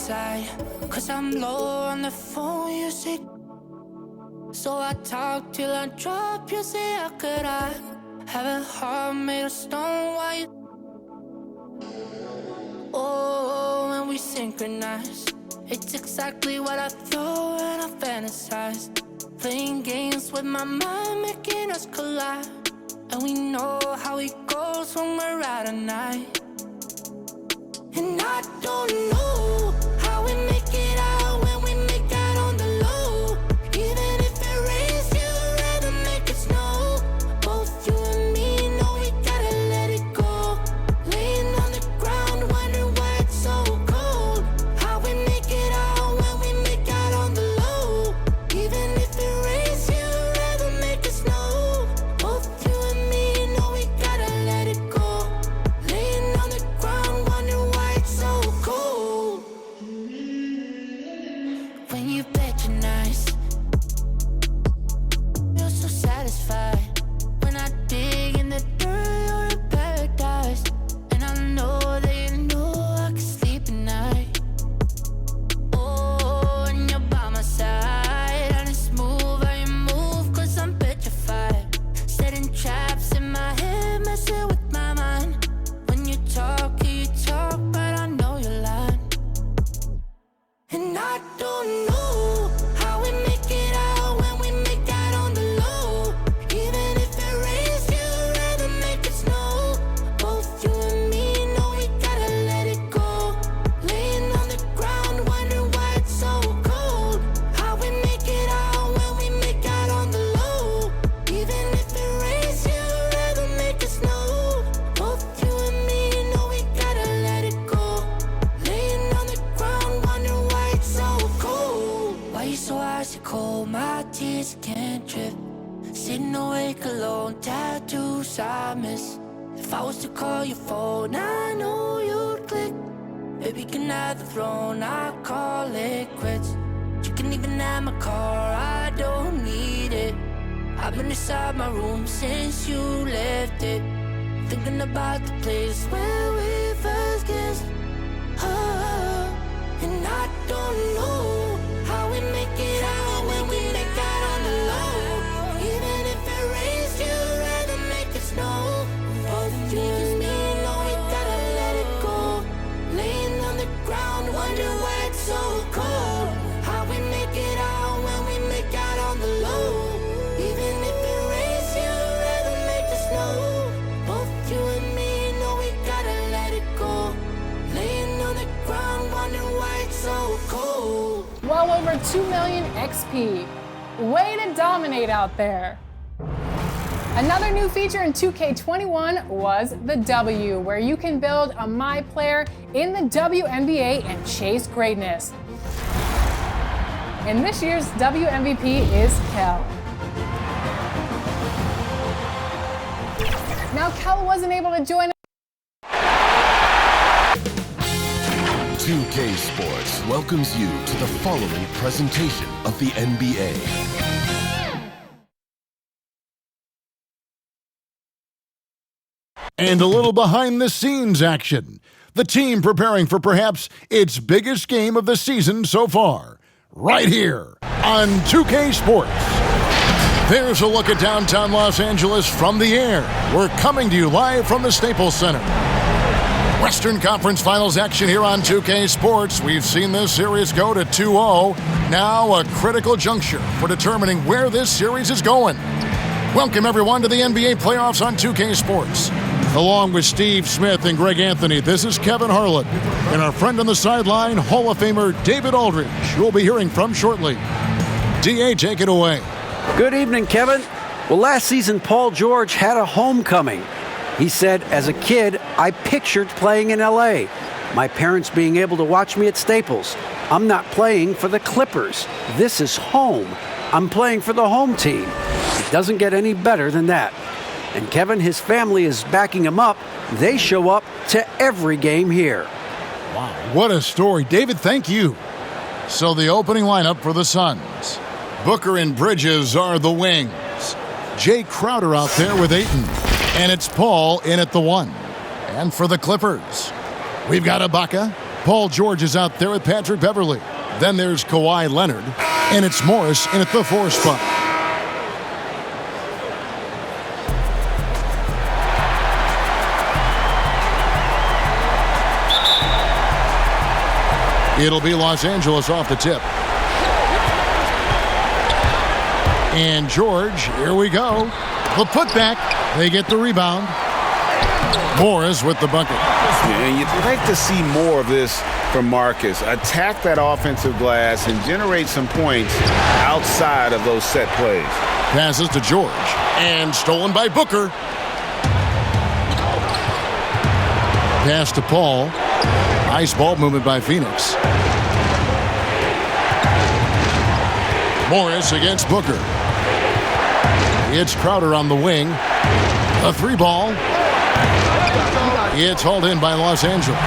side, 'cause I'm low on the phone music. So I talk till I drop, you say how could I have a heart made of stone? Why you? Oh, when we synchronize, it's exactly what I thought and I fantasized. Playing games with my mind, making us collide. And we know how it goes when we're out at night. And I don't know how we make it out when we make out on the low. Even if it rains, you'd rather make it snow. Both you and me know we gotta let it go. Laying on the ground, wondering why it's so cold. How we make it out when we make out on the low. Even if it rains, you'd rather make it snow. Both you and me know we gotta let it go. Laying on the ground, wondering why it's so cold. When you bet you're nice, you're so satisfied. When I dig in the dirt, you're in paradise. And I know that you know I can sleep at night. Oh, and you're by my side, and it's smooth how you move, 'cause I'm petrified. Setting traps in my head, messing with my mind. When you talk, but I know you're lying. And I don't know how we make it out when we make out on the low. Even if it rains, you'd rather make it snow. Both you and me know we gotta let it go. Laying on the ground, wondering why it's so cold. How we make it out when we make out on the low. Even if it rains, you'd rather make it snow. Both you and me know we gotta let it go. Laying on the ground, wondering why it's so cold. Why you so icy cold? My tears can't drip. Sitting awake alone, tattoos I miss. If I was to call your phone, I know you'd click. Baby, can I have the throne? I call it quits. You can even have my car, I don't need it. I've been inside my room since you left it, thinking about the place where we first kissed. Oh, and I don't know how we make it out when we make out on the low. Even if it rains, you'd rather make it snow. Both you and me know we gotta let it go. Laying on the ground, wonder why it's so cold. How we make it out when we make out on the low. Even if it rains, you'd rather make it snow. Both you and me know we gotta let it go. Laying on the ground, wondering why it's so cold. Well over 2 million XP. Way to dominate out there. Another new feature in 2K21 was the W, where you can build a My Player in the WNBA and chase greatness. And this year's WMVP is Kel. Now, Kel wasn't able to join 2K Sports welcomes you to the following presentation of the NBA. And a little behind-the-scenes action. The team preparing for perhaps its biggest game of the season so far. Right here on 2K Sports. There's a look at downtown Los Angeles from the air. We're coming to you live from the Staples Center. Western Conference Finals action here on 2K Sports. We've seen this series go to 2-0. Now a critical juncture for determining where this series is going. Welcome everyone to the NBA playoffs on 2K Sports. Along with Steve Smith and Greg Anthony, this is Kevin Harlan and our friend on the sideline, Hall of Famer David Aldridge, who we'll be hearing from shortly. DA, take it away. Good evening, Kevin. Well, last season, Paul George had a homecoming. He said, as a kid, I pictured playing in LA. My parents being able to watch me at Staples. I'm not playing for the Clippers. This is home. I'm playing for the home team. It doesn't get any better than that. And Kevin, his family is backing him up. They show up to every game here. Wow, what a story. David, thank you. So the opening lineup for the Suns. Booker and Bridges are the wings. Jay Crowder out there with Ayton. And it's Paul in at the 1. And for the Clippers, we've got Ibaka, Paul George is out there with Patrick Beverly. Then there's Kawhi Leonard. And it's Morris in at the 4 spot. It'll be Los Angeles off the tip. And George, here we go. The putback. They get the rebound. Morris with the bucket. And you'd like to see more of this from Marcus. Attack that offensive glass and generate some points outside of those set plays. Passes to George. And stolen by Booker. Pass to Paul. Nice ball movement by Phoenix. Morris against Booker. It's Crowder on the wing. A 3-ball. It's hauled in by Los Angeles.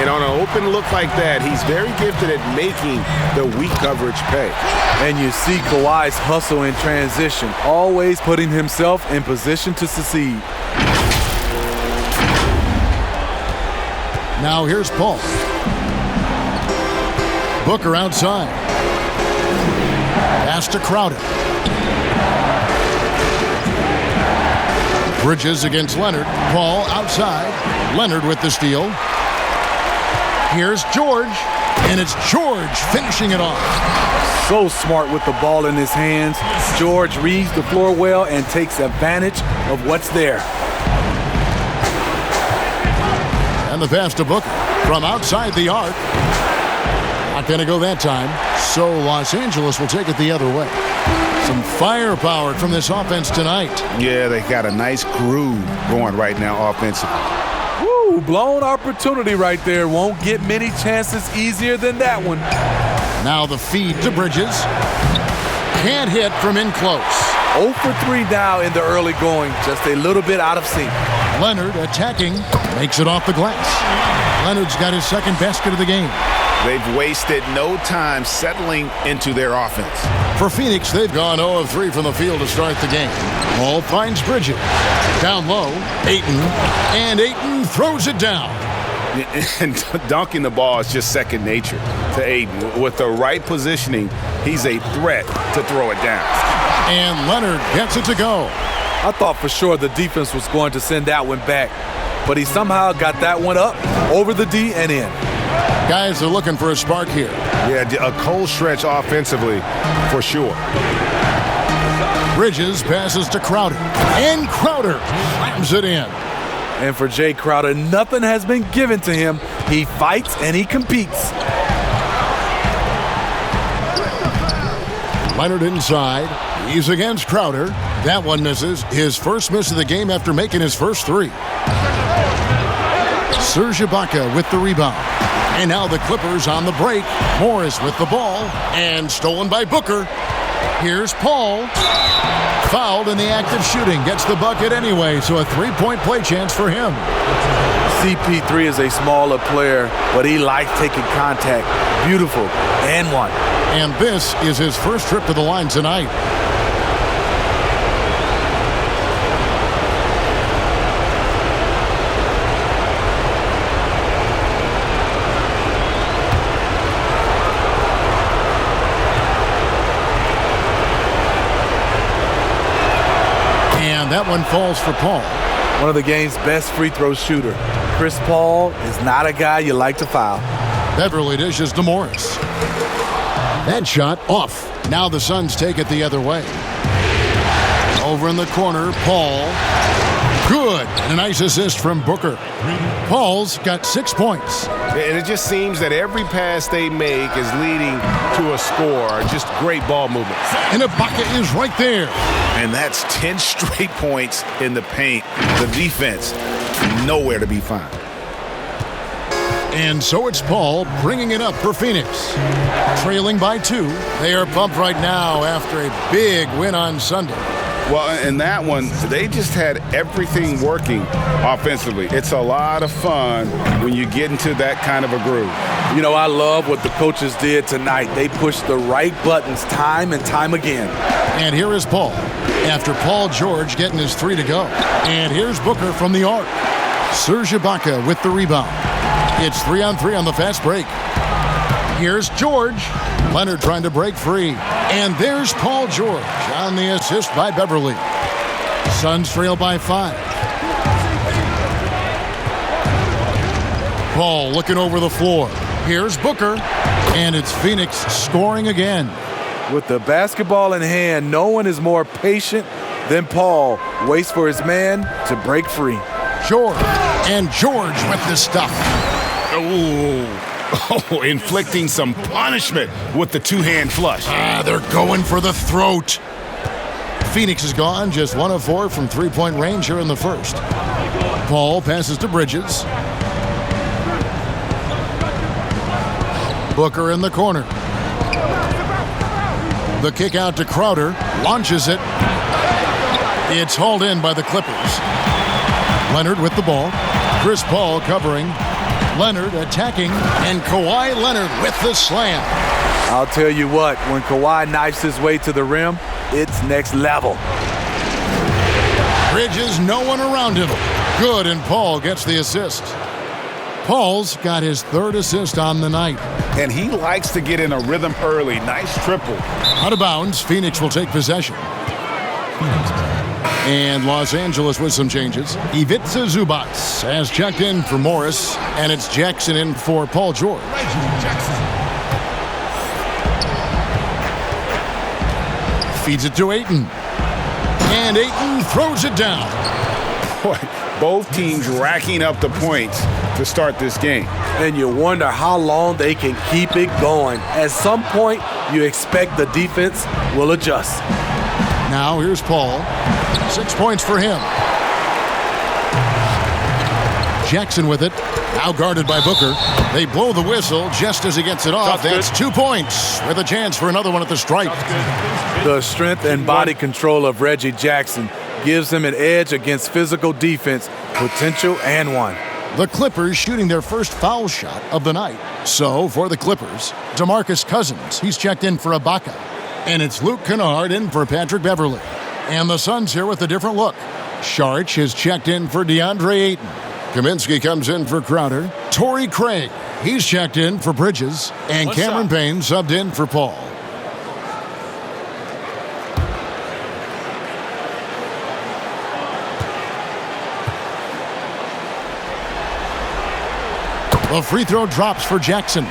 And on an open look like that, he's very gifted at making the weak coverage pay. And you see Kawhi's hustle in transition, always putting himself in position to succeed. Now here's Paul. Booker outside. Pass to Crowder. Bridges against Leonard. Paul outside. Leonard with the steal. Here's George. And it's George finishing it off. So smart with the ball in his hands. George reads the floor well and takes advantage of what's there. And the pass to Booker from outside the arc. Not going to go that time. So Los Angeles will take it the other way. Some firepower from this offense tonight. Yeah, they got a nice groove going right now offensively. Woo, blown opportunity right there. Won't get many chances easier than that one. Now the feed to Bridges. Can't hit from in close. 0 for 3 now in the early going. Just a little bit out of sync. Leonard attacking. Makes it off the glass. Leonard's got his second basket of the game. They've wasted no time settling into their offense. For Phoenix, they've gone 0 of 3 from the field to start the game. Ball finds Bridges. Down low, Ayton. And Ayton throws it down. And dunking the ball is just second nature to Ayton. With the right positioning, he's a threat to throw it down. And Leonard gets it to go. I thought for sure the defense was going to send that one back, but he somehow got that one up, over the D and in. Guys are looking for a spark here. Yeah, a cold stretch offensively for sure. Bridges passes to Crowder. And Crowder slams it in. And for Jay Crowder, nothing has been given to him. He fights and he competes. Leonard inside. He's against Crowder. That one misses. His first miss of the game after making his first 3. Serge Ibaka with the rebound. And now the Clippers on the break. Morris with the ball. And stolen by Booker. Here's Paul. Fouled in the act of shooting. Gets the bucket anyway, so a 3-point play chance for him. CP3 is a smaller player, but he likes taking contact. Beautiful. And one. And this is his first trip to the line tonight. That one falls for Paul. One of the game's best free throw shooter. Chris Paul is not a guy you like to foul. Beverly dishes to Morris. That shot off. Now the Suns take it the other way. Over in the corner, Paul. Good. And a nice assist from Booker. Paul's got 6 points. And it just seems that every pass they make is leading to a score. Just great ball movement. And Ibaka is right there. And that's 10 straight points in the paint. The defense, nowhere to be found. And so it's Paul bringing it up for Phoenix. Trailing by 2. They are pumped right now after a big win on Sunday. Well, in that one, they just had everything working offensively. It's a lot of fun when you get into that kind of a groove. You know, I love what the coaches did tonight. They pushed the right buttons time and time again. And here is Paul, after Paul George getting his 3 to go. And here's Booker from the arc. Serge Ibaka with the rebound. It's 3-on-3 on the fast break. Here's George. Leonard trying to break free. And there's Paul George on the assist by Beverly. Suns trail by 5. Paul looking over the floor. Here's Booker. And it's Phoenix scoring again. With the basketball in hand, no one is more patient than Paul. Waits for his man to break free. George. And George with the stuff. Oh, inflicting some punishment with the two-hand flush. They're going for the throat. Phoenix is gone, just 1 of 4 from three-point range here in the first. Paul passes to Bridges. Booker in the corner. The kick out to Crowder. Launches it. It's hauled in by the Clippers. Leonard with the ball. Chris Paul covering. Leonard attacking. And Kawhi Leonard with the slam. I'll tell you what, when Kawhi knifes his way to the rim, it's next level. Bridges, no one around him. Good, and Paul gets the assist. Paul's got his 3rd assist on the night. And he likes to get in a rhythm early. Nice triple. Out of bounds, Phoenix will take possession. And Los Angeles with some changes. Ivica Zubac has checked in for Morris, and it's Jackson in for Paul George. Feeds it to Ayton. And Ayton throws it down. Boy, both teams racking up the points to start this game. And you wonder how long they can keep it going. At some point, you expect the defense will adjust. Now here's Paul. 6 points for him. Jackson with it. Now guarded by Booker. They blow the whistle just as he gets it off. That's 2 points with a chance for another one at the stripe. The strength and body control of Reggie Jackson gives him an edge against physical defense, potential and one. The Clippers shooting their first foul shot of the night. So for the Clippers, DeMarcus Cousins. He's checked in for Ibaka. And it's Luke Kennard in for Patrick Beverly. And the Suns here with a different look. Saric has checked in for DeAndre Ayton. Kaminsky comes in for Crowder. Torrey Craig, he's checked in for Bridges. And Cameron Payne subbed in for Paul. The free throw drops for Jackson.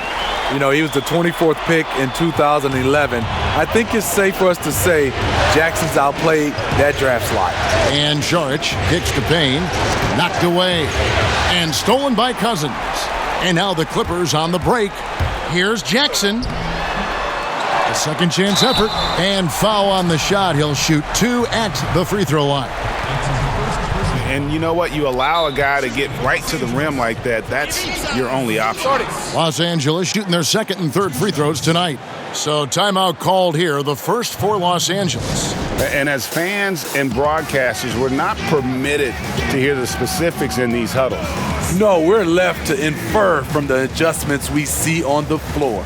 You know, he was the 24th pick in 2011. I think it's safe for us to say Jackson's outplayed that draft slot. And Saric kicks to Payne. Knocked away. And stolen by Cousins. And now the Clippers on the break. Here's Jackson. A second chance effort. And foul on the shot. He'll shoot 2 at the free throw line. And you know what? You allow a guy to get right to the rim like that. That's your only option. Los Angeles shooting their 2nd and 3rd free throws tonight. So timeout called here, the first for Los Angeles. And as fans and broadcasters, we're not permitted to hear the specifics in these huddles. No, we're left to infer from the adjustments we see on the floor.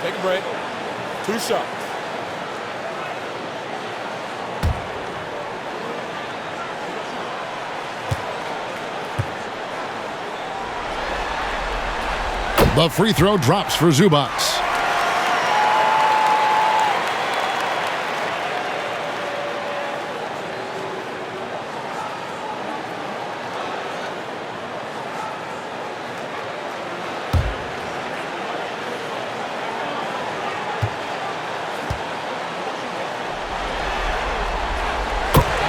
Take a break. 2 shots. The free throw drops for Zubac.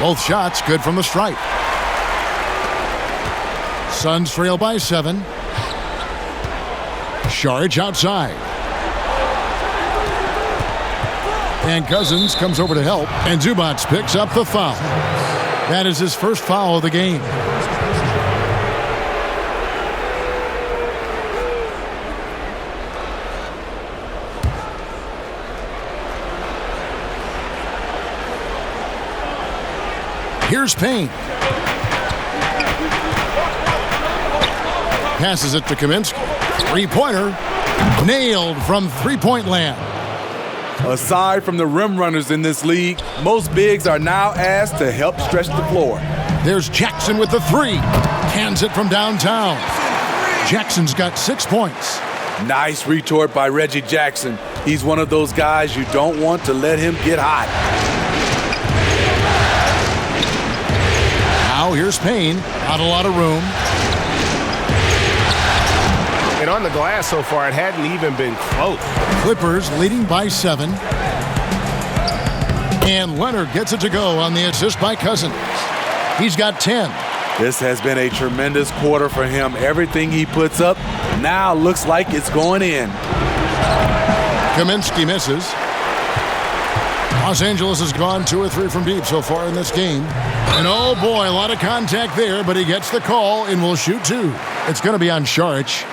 Both shots good from the stripe. Suns trail by 7. Saric outside. And Cousins comes over to help, and Zubac picks up the foul. That is his first foul of the game. Here's Payne. Passes it to Kaminsky. Three-pointer. Nailed from three-point land. Aside from the rim runners in this league, most bigs are now asked to help stretch the floor. There's Jackson with the three. Cans it from downtown. Jackson's got 6 points. Nice retort by Reggie Jackson. He's one of those guys you don't want to let him get hot. Now here's Payne. Not a lot of room. And on the glass so far, it hadn't even been close. Clippers leading by 7. And Leonard gets it to go on the assist by Cousins. He's got 10. This has been a tremendous quarter for him. Everything he puts up now looks like it's going in. Kaminsky misses. Los Angeles has gone 2 or 3 from deep so far in this game. And oh boy, a lot of contact there, but he gets the call and will shoot 2. It's going to be on Saric.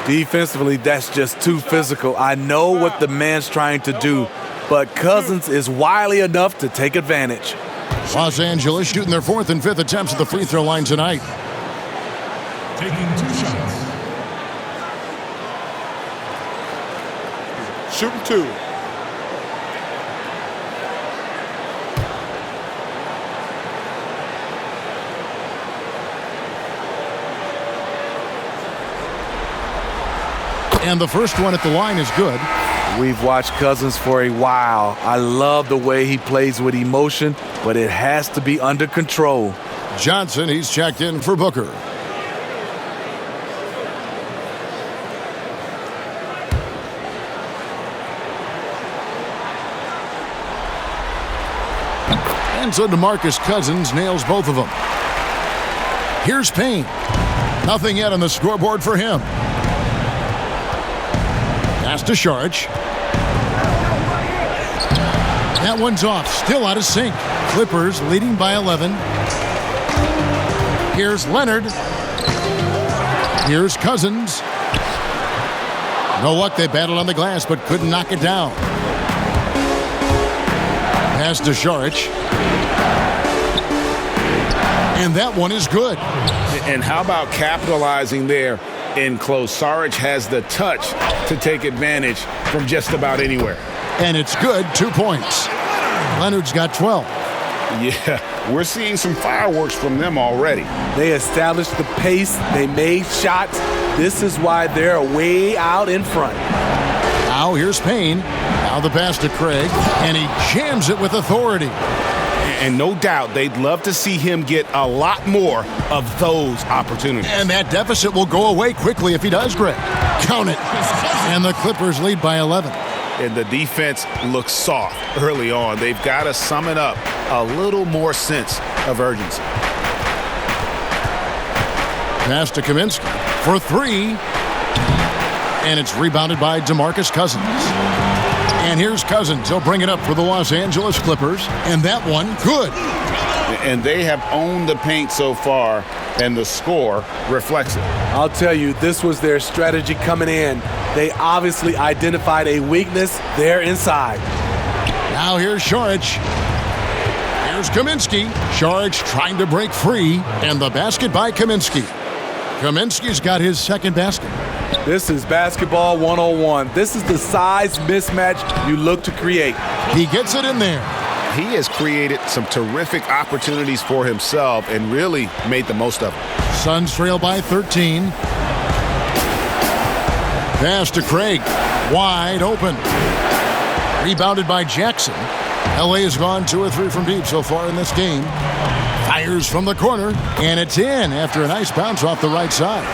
Defensively, that's just too physical. I know what the man's trying to do, but Cousins is wily enough to take advantage. Los Angeles shooting their 4th and 5th attempts at the free throw line tonight. Taking 2 shots. Shooting 2. And the first one at the line is good. We've watched Cousins for a while. I love the way he plays with emotion, but it has to be under control. Johnson, he's checked in for Booker. And so DeMarcus Cousins nails both of them. Here's Payne. Nothing yet on the scoreboard for him. Pass to Saric. That one's off. Still out of sync. Clippers leading by 11. Here's Leonard. Here's Cousins. No luck. They battled on the glass but couldn't knock it down. Pass to Saric. And that one is good. And how about capitalizing there in close? Saric has the touch to take advantage from just about anywhere. And it's good. 2 points. Leonard's got 12. Yeah, we're seeing some fireworks from them already. They established the pace. They made shots. This is why they're way out in front. Now here's Payne. Now the pass to Craig. And he jams it with authority. And no doubt they'd love to see him get a lot more of those opportunities. And that deficit will go away quickly if he does, Greg. Count it. And the Clippers lead by 11. And the defense looks soft early on. They've got to sum it up a little more sense of urgency. Pass to Kaminsky for 3. And it's rebounded by DeMarcus Cousins. And here's Cousins. He'll bring it up for the Los Angeles Clippers. And that one, good. And they have owned the paint so far, and the score reflects it. I'll tell you, this was their strategy coming in. They obviously identified a weakness there inside. Now here's Saric. Here's Kaminsky. Saric trying to break free. And the basket by Kaminsky. Kaminsky's got his second basket. This is basketball 101. This is the size mismatch you look to create. He gets it in there. He has created some terrific opportunities for himself and really made the most of it. Suns trail by 13. Pass to Craig. Wide open. Rebounded by Jackson. LA has gone 2 or 3 from deep so far in this game. Fires from the corner, and it's in after a nice bounce off the right side.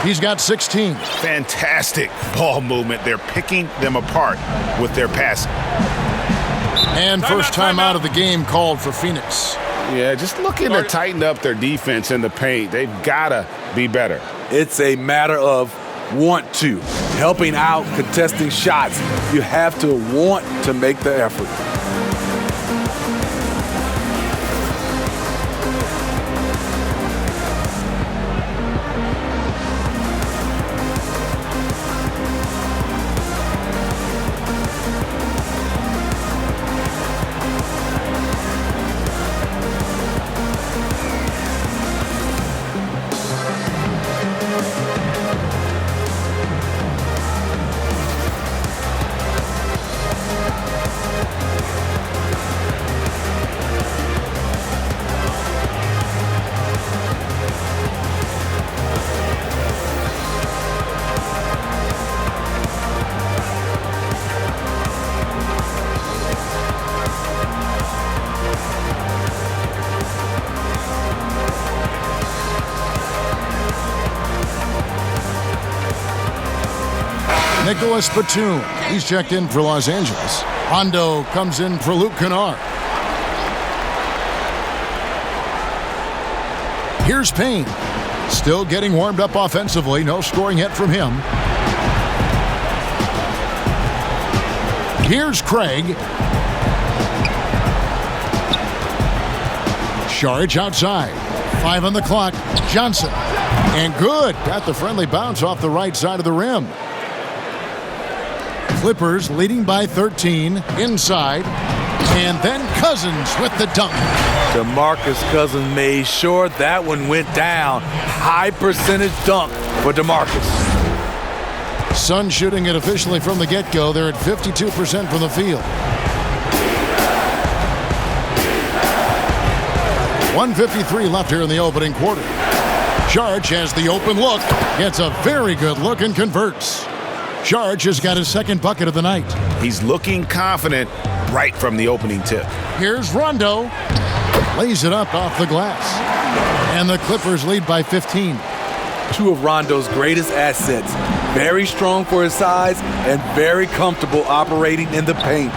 He's got 16. Fantastic ball movement. They're picking them apart with their passing. And first time out of the game called for Phoenix. Yeah, just looking to tighten up their defense in the paint. They've got to be better. It's a matter of want to. Helping out, contesting shots. You have to want to make the effort. Nicholas Batum, he's checked in for Los Angeles. Rondo comes in for Luke Kennard. Here's Payne. Still getting warmed up offensively. No scoring yet from him. Here's Craig. Saric outside. 5 on the clock. Johnson. And good. Got the friendly bounce off the right side of the rim. Clippers leading by 13 inside, and then Cousins with the dunk. DeMarcus Cousins made sure that one went down. High percentage dunk for DeMarcus. Suns shooting it officially from the get-go. They're at 52% from the field. 1:53 left here in the opening quarter. Saric has the open look, gets a very good look and converts. Saric has got his second bucket of the night. He's looking confident right from the opening tip. Here's Rondo. Lays it up off the glass. And the Clippers lead by 15. Two of Rondo's greatest assets. Very strong for his size and very comfortable operating in the paint.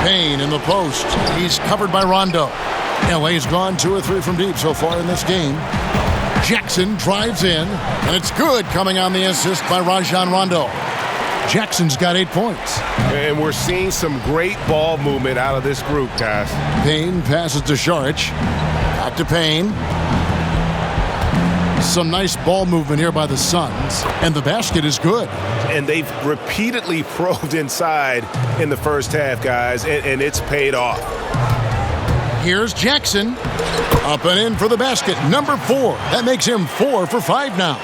Payne in the post. He's covered by Rondo. LA's gone 2 or 3 from deep so far in this game. Jackson drives in, and it's good coming on the assist by Rajon Rondo. Jackson's got 8 points. And we're seeing some great ball movement out of this group, guys. Payne passes to Saric. Out to Payne. Some nice ball movement here by the Suns, and the basket is good. And they've repeatedly probed inside in the first half, guys, and it's paid off. Here's Jackson. Up and in for the basket. Number 4. That makes him 4 for 5 now.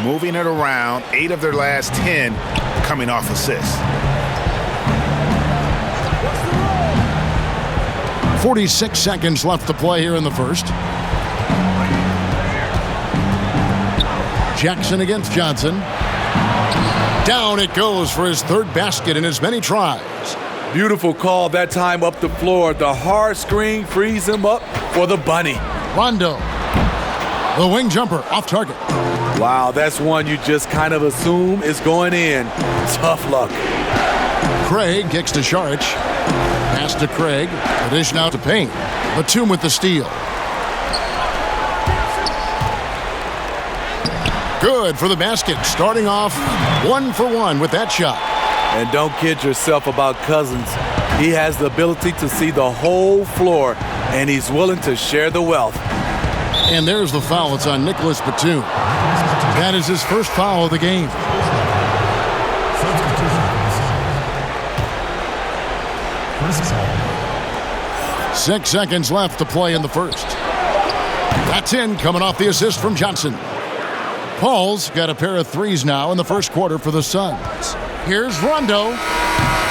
Moving it around, 8 of their last 10 coming off assists. 46 seconds left to play here in the first. Jackson against Johnson. Down it goes for his 3rd basket in as many tries. Beautiful call that time up the floor. The hard screen frees him up for the bunny. Rondo. The wing jumper off target. Wow, that's one you just kind of assume is going in. Tough luck. Craig kicks to Saric. Pass to Craig. The dish now to Payne. Batum with the steal. Good for the basket. Starting off 1 for 1 with that shot. And don't kid yourself about Cousins. He has the ability to see the whole floor, and he's willing to share the wealth. And there's the foul. It's on Nicholas Batum. That is his first foul of the game. First foul. 6 seconds left to play in the first. That's in, coming off the assist from Johnson. Paul's got a pair of threes now in the first quarter for the Suns. Here's Rondo,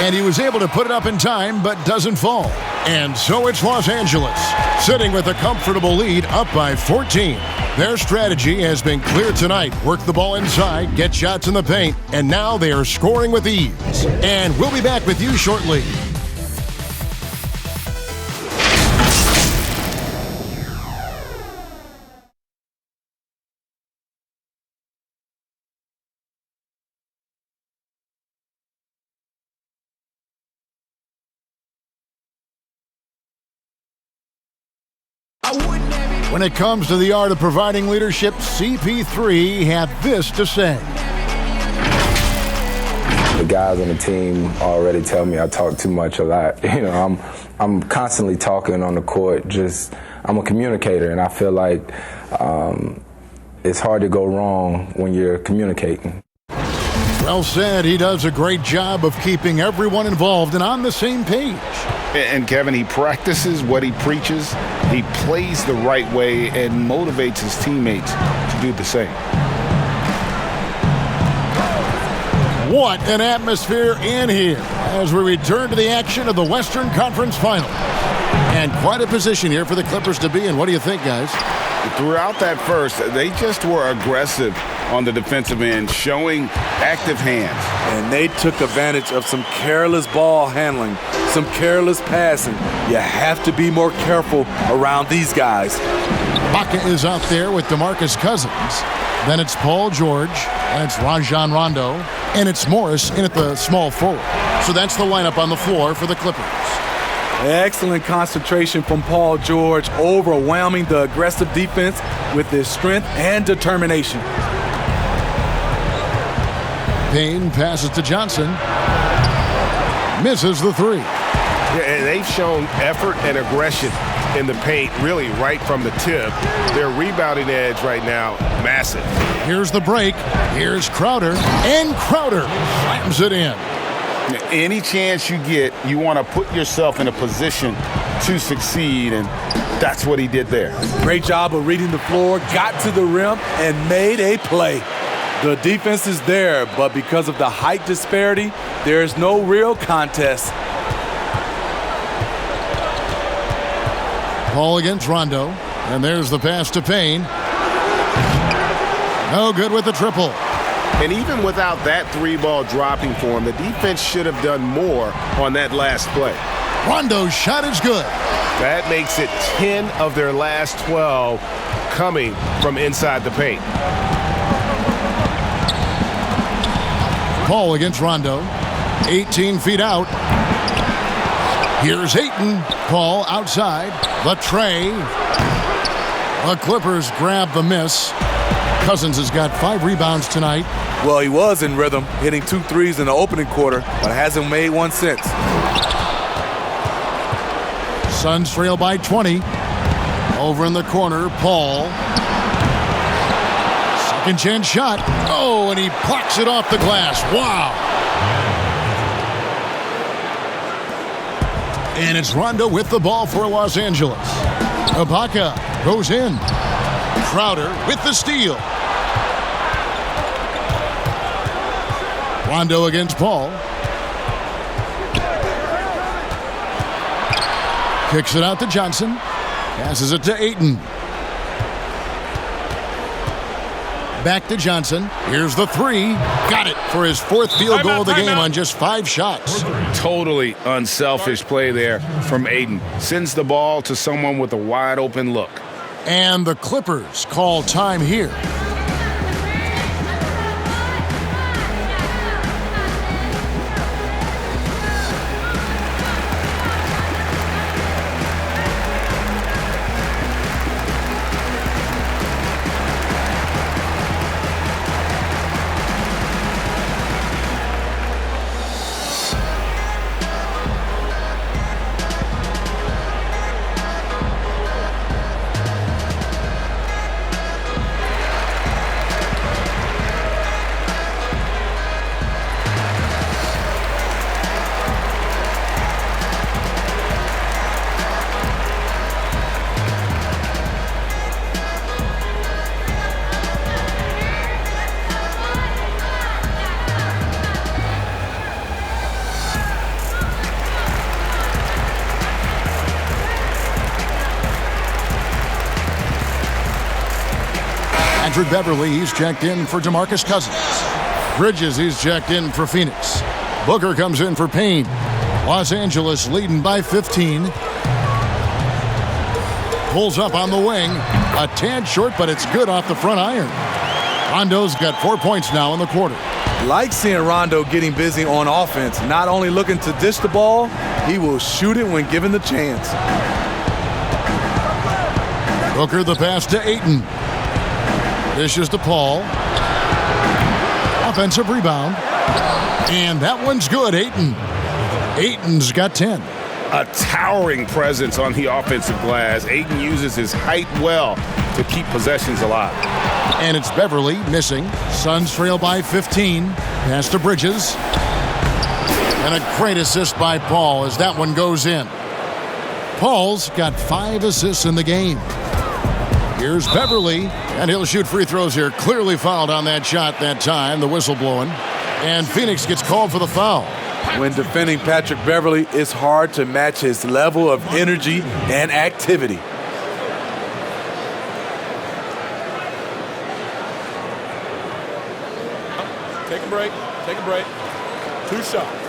and he was able to put it up in time, but doesn't fall. And so it's Los Angeles, sitting with a comfortable lead, up by 14. Their strategy has been clear tonight. Work the ball inside, get shots in the paint, and now they are scoring with ease. And we'll be back with you shortly. When it comes to the art of providing leadership, CP3 had this to say. The guys on the team already tell me I talk too much a lot. You know, I'm constantly talking on the court. I'm a communicator, and I feel like it's hard to go wrong when you're communicating. Well said. He does a great job of keeping everyone involved and on the same page. And Kevin, he practices what he preaches. He plays the right way and motivates his teammates to do the same. What an atmosphere in here as we return to the action of the Western Conference Final. And quite a position here for the Clippers to be in. What do you think, guys? Throughout that first, they just were aggressive on the defensive end, showing active hands. And they took advantage of some careless ball handling, some careless passing. You have to be more careful around these guys. Baca is out there with DeMarcus Cousins. Then it's Paul George, and it's Rajon Rondo, and it's Morris in at the small forward. So that's the lineup on the floor for the Clippers. Excellent concentration from Paul George, overwhelming the aggressive defense with his strength and determination. Payne passes to Johnson. Misses the three. Yeah, and they've shown effort and aggression in the paint, really right from the tip. Their rebounding edge right now, massive. Here's the break. Here's Crowder. And Crowder slams it in. Any chance you get, you want to put yourself in a position to succeed, and that's what he did there. Great job of reading the floor, got to the rim, and made a play. The defense is there, but because of the height disparity, there is no real contest. Paul against Rondo, and there's the pass to Payne. No good with the triple. And even without that three-ball dropping for him, the defense should have done more on that last play. Rondo's shot is good. That makes it 10 of their last 12 coming from inside the paint. Paul against Rondo. 18 feet out. Here's Ayton. Paul outside. The tray. The Clippers grab the miss. Cousins has got 5 rebounds tonight. Well, he was in rhythm, hitting 2 threes in the opening quarter, but hasn't made one since. Suns trail by 20. Over in the corner, Paul. Second chance shot. Oh, and he plucks it off the glass. Wow. And it's Rondo with the ball for Los Angeles. Ibaka goes in. Crowder with the steal. Rondo against Paul. Kicks it out to Johnson. Passes it to Ayton. Back to Johnson. Here's the three. Got it for his 4th field goal of the game on just 5 shots. Totally unselfish play there from Ayton. Sends the ball to someone with a wide open look. And the Clippers call time here. Patrick Beverly, he's checked in for DeMarcus Cousins. Bridges, he's checked in for Phoenix. Booker comes in for Payne. Los Angeles leading by 15. Pulls up on the wing. A tad short, but it's good off the front iron. Rondo's got 4 points now in the quarter. Like seeing Rondo getting busy on offense, not only looking to dish the ball, he will shoot it when given the chance. Booker the pass to Ayton. Dishes to Paul. Offensive rebound. And that one's good, Ayton. Ayton's got 10. A towering presence on the offensive glass. Ayton uses his height well to keep possessions alive. And it's Beverly missing. Suns trail by 15. Pass to Bridges. And a great assist by Paul as that one goes in. Paul's got 5 assists in the game. Here's Beverly, and he'll shoot free throws here. Clearly fouled on that shot that time, the whistle blowing. And Phoenix gets called for the foul. When defending Patrick Beverly, it's hard to match his level of energy and activity. Take a break. Take a break. 2 shots.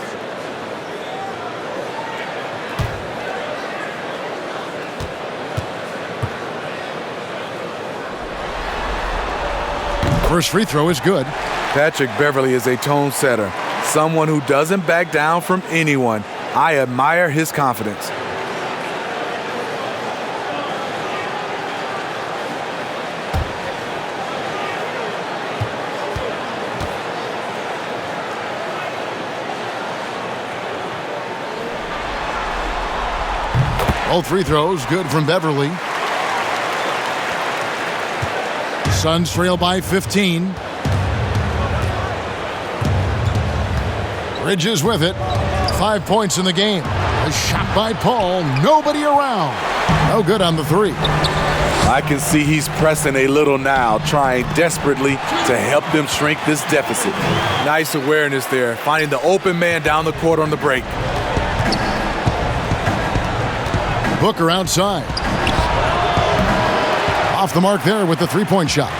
First free throw is good. Patrick Beverly is a tone setter, someone who doesn't back down from anyone. I admire his confidence. Both free throws good from Beverly. Suns trail by 15. Bridges with it. 5 points in the game. A shot by Paul. Nobody around. No good on the 3. I can see he's pressing a little now, trying desperately to help them shrink this deficit. Nice awareness there, finding the open man down the court on the break. Booker outside. Off the mark there with the 3-point shot.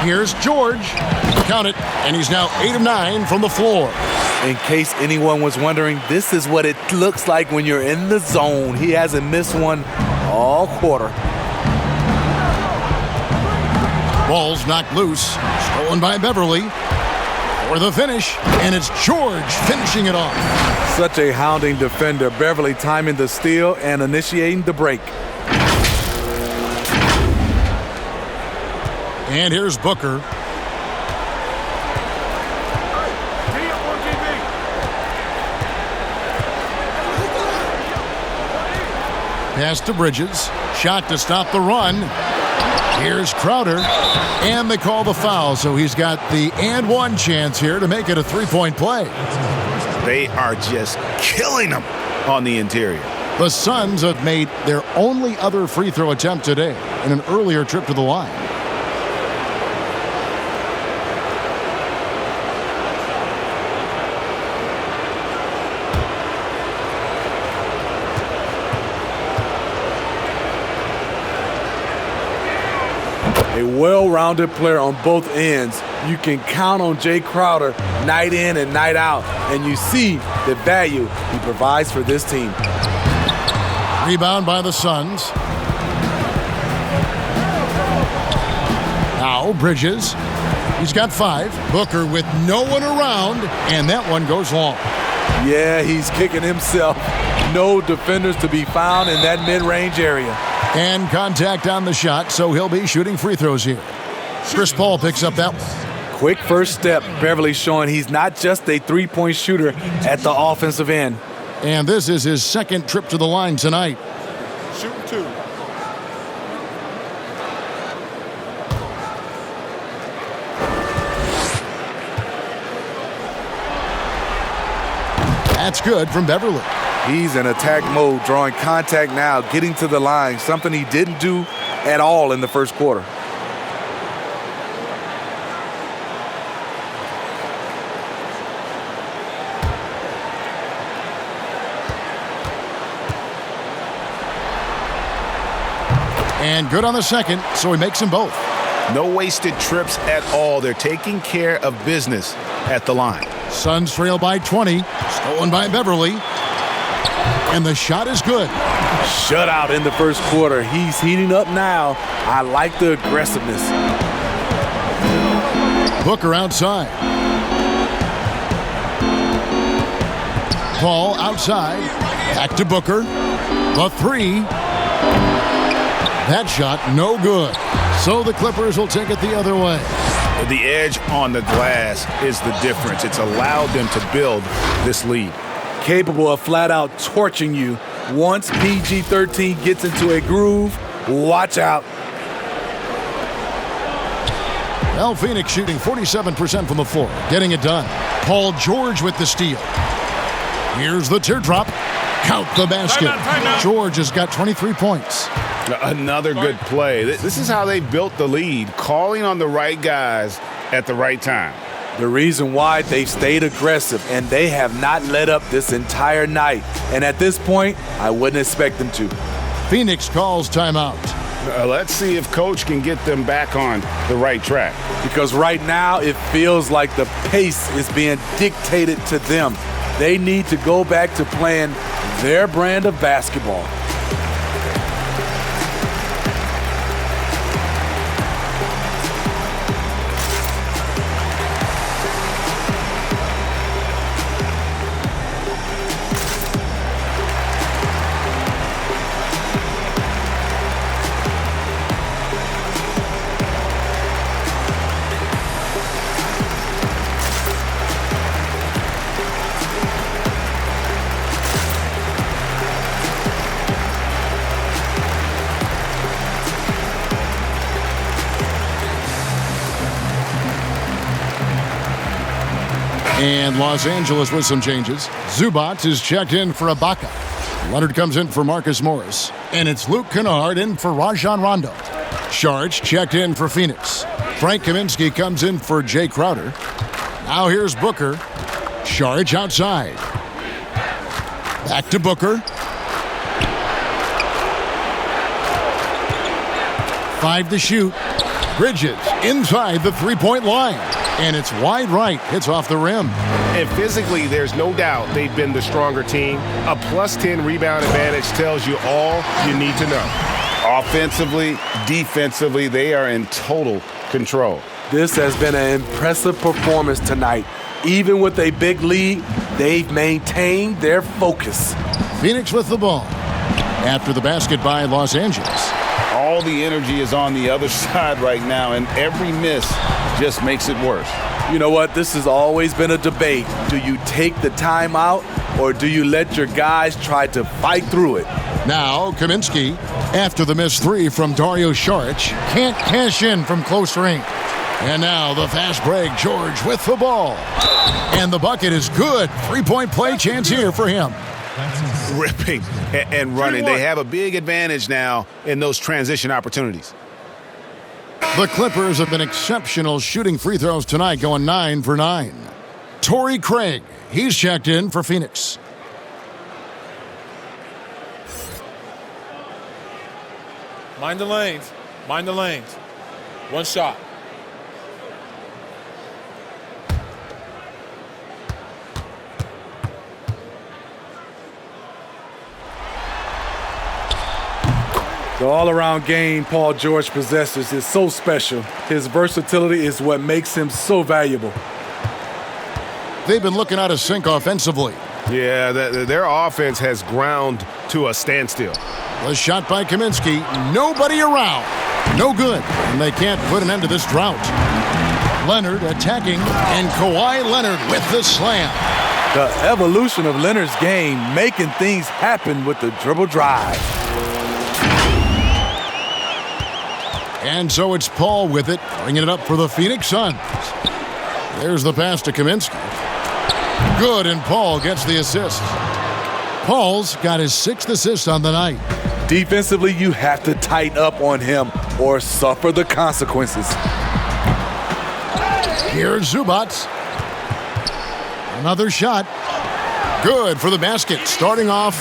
Here's George. Count it, and he's now 8 of 9 from the floor. In case anyone was wondering, this is what it looks like when you're in the zone. He hasn't missed one all quarter. Ball's knocked loose. Stolen by Beverly. For the finish, and it's George finishing it off. Such a hounding defender. Beverly timing the steal and initiating the break. And here's Booker. Pass to Bridges. Shot to stop the run. Here's Crowder. And they call the foul, so he's got the and one chance here to make it a 3-point play. They are just killing them on the interior. The Suns have made their only other free throw attempt today in an earlier trip to the line. A well-rounded player on both ends. You can count on Jay Crowder night in and night out, and you see the value he provides for this team. Rebound by the Suns. Now Bridges. He's got 5. Booker with no one around, and that one goes long. Yeah, he's kicking himself. No defenders to be found in that mid-range area. And contact on the shot, so he'll be shooting free throws here. Chris Paul picks up that one. Quick first step. Beverly showing he's not just a three-point shooter at the offensive end. And this is his second trip to the line tonight. Shooting 2. That's good from Beverly. He's in attack mode, drawing contact now, getting to the line, something he didn't do at all in the first quarter. And good on the second, so he makes them both. No wasted trips at all. They're taking care of business at the line. Suns trail by 20, stolen by Beverly. And the shot is good. Shutout in the first quarter. He's heating up now. I like the aggressiveness. Booker outside. Paul outside. Back to Booker. The three. That shot, no good. So the Clippers will take it the other way. The edge on the glass is the difference. It's allowed them to build this lead. Capable of flat out torching you. Once PG-13 gets into a groove, watch out. Well, Phoenix shooting 47% from the floor, getting it done. Paul George with the steal. Here's the teardrop. Count the basket. Timeout. George has got 23 points. Another good play. This is how they built the lead, calling on the right guys at the right time. The reason why they've stayed aggressive, and they have not let up this entire night. And at this point, I wouldn't expect them to. Phoenix calls timeout. Let's see if Coach can get them back on the right track. Because right now, it feels like the pace is being dictated to them. They need to go back to playing their brand of basketball. And Los Angeles with some changes. Zubac is checked in for Ibaka. Leonard comes in for Marcus Morris. And it's Luke Kennard in for Rajon Rondo. Saric checked in for Phoenix. Frank Kaminsky comes in for Jay Crowder. Now here's Booker. Saric outside. Back to Booker. 5 to shoot. Bridges inside the three-point line. And it's wide right. Hits off the rim. And physically, there's no doubt they've been the stronger team. A +10 rebound advantage tells you all you need to know. Offensively, defensively, they are in total control. This has been an impressive performance tonight. Even with a big lead, they've maintained their focus. Phoenix with the ball. After the basket by Los Angeles. All the energy is on the other side right now, and every miss just makes it worse. You know what? This has always been a debate. Do you take the timeout, or do you let your guys try to fight through it? Now, Kaminsky, after the missed three from Dario Saric, can't cash in from close range. And now the fast break, George with the ball. And the bucket is good. Three-point play chance here for him. Ripping and running. They have a big advantage now in those transition opportunities. The Clippers have been exceptional shooting free throws tonight, going 9 for 9. Torrey Craig, he's checked in for Phoenix. Mind the lanes. Mind the lanes. One shot. The all-around game Paul George possesses is so special. His versatility is what makes him so valuable. They've been looking out of sync offensively. Yeah, their offense has ground to a standstill. The shot by Kaminsky, nobody around. No good, and they can't put an end to this drought. Leonard attacking, and Kawhi Leonard with the slam. The evolution of Leonard's game, making things happen with the dribble drive. And so it's Paul with it, bringing it up for the Phoenix Suns. There's the pass to Kaminsky. Good, and Paul gets the assist. Paul's got his 6th assist on the night. Defensively, you have to tighten up on him or suffer the consequences. Here's Zubac. Another shot. Good for the basket, starting off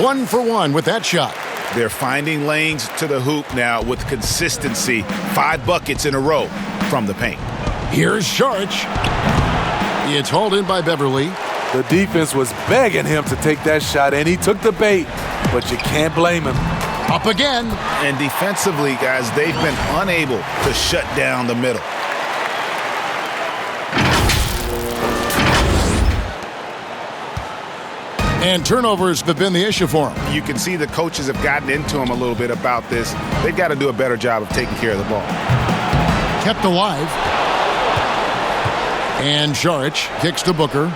1 for 1 with that shot. They're finding lanes to the hoop now with consistency. 5 buckets in a row from the paint. Here's Saric. It's hauled in by Beverly. The defense was begging him to take that shot, and he took the bait, but you can't blame him. Up again. And defensively, guys, they've been unable to shut down the middle. And turnovers have been the issue for him. You can see the coaches have gotten into him a little bit about this. They've got to do a better job of taking care of the ball. Kept alive. And Saric kicks to Booker.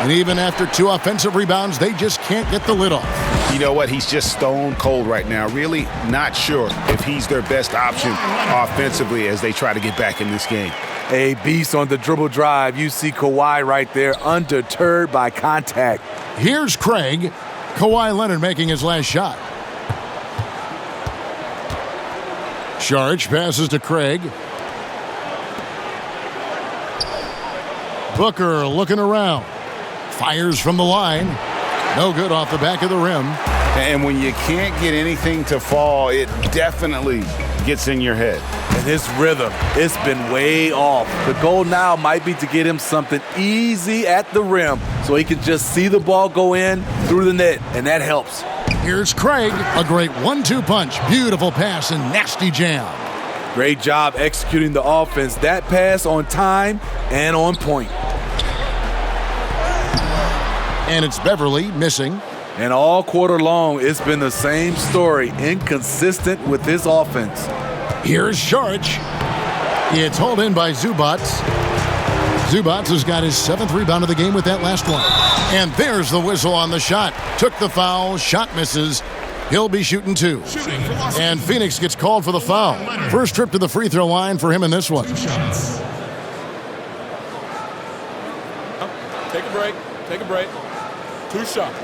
And even after 2 offensive rebounds, they just can't get the lid off. You know what? He's just stone cold right now. Really not sure if he's their best option offensively as they try to get back in this game. A beast on the dribble drive. You see Kawhi right there, undeterred by contact. Here's Craig. Kawhi Leonard making his last shot. Saric passes to Craig. Booker looking around. Fires from the line. No good off the back of the rim. And when you can't get anything to fall, it definitely gets in your head. And his rhythm, it's been way off. The goal now might be to get him something easy at the rim so he can just see the ball go in through the net, and that helps. Here's Craig. A great 1-2 punch. Beautiful pass and nasty jam. Great job executing the offense. That pass on time and on point. And it's Beverly missing. And all quarter long, it's been the same story, inconsistent with his offense. Here's Saric. It's hauled in by Zubac. Zubac has got his 7th rebound of the game with that last one. And there's the whistle on the shot. Took the foul, shot misses. He'll be shooting 2. And Phoenix gets called for the foul. First trip to the free throw line for him in this one. Take a break. Take a break. 2 shots.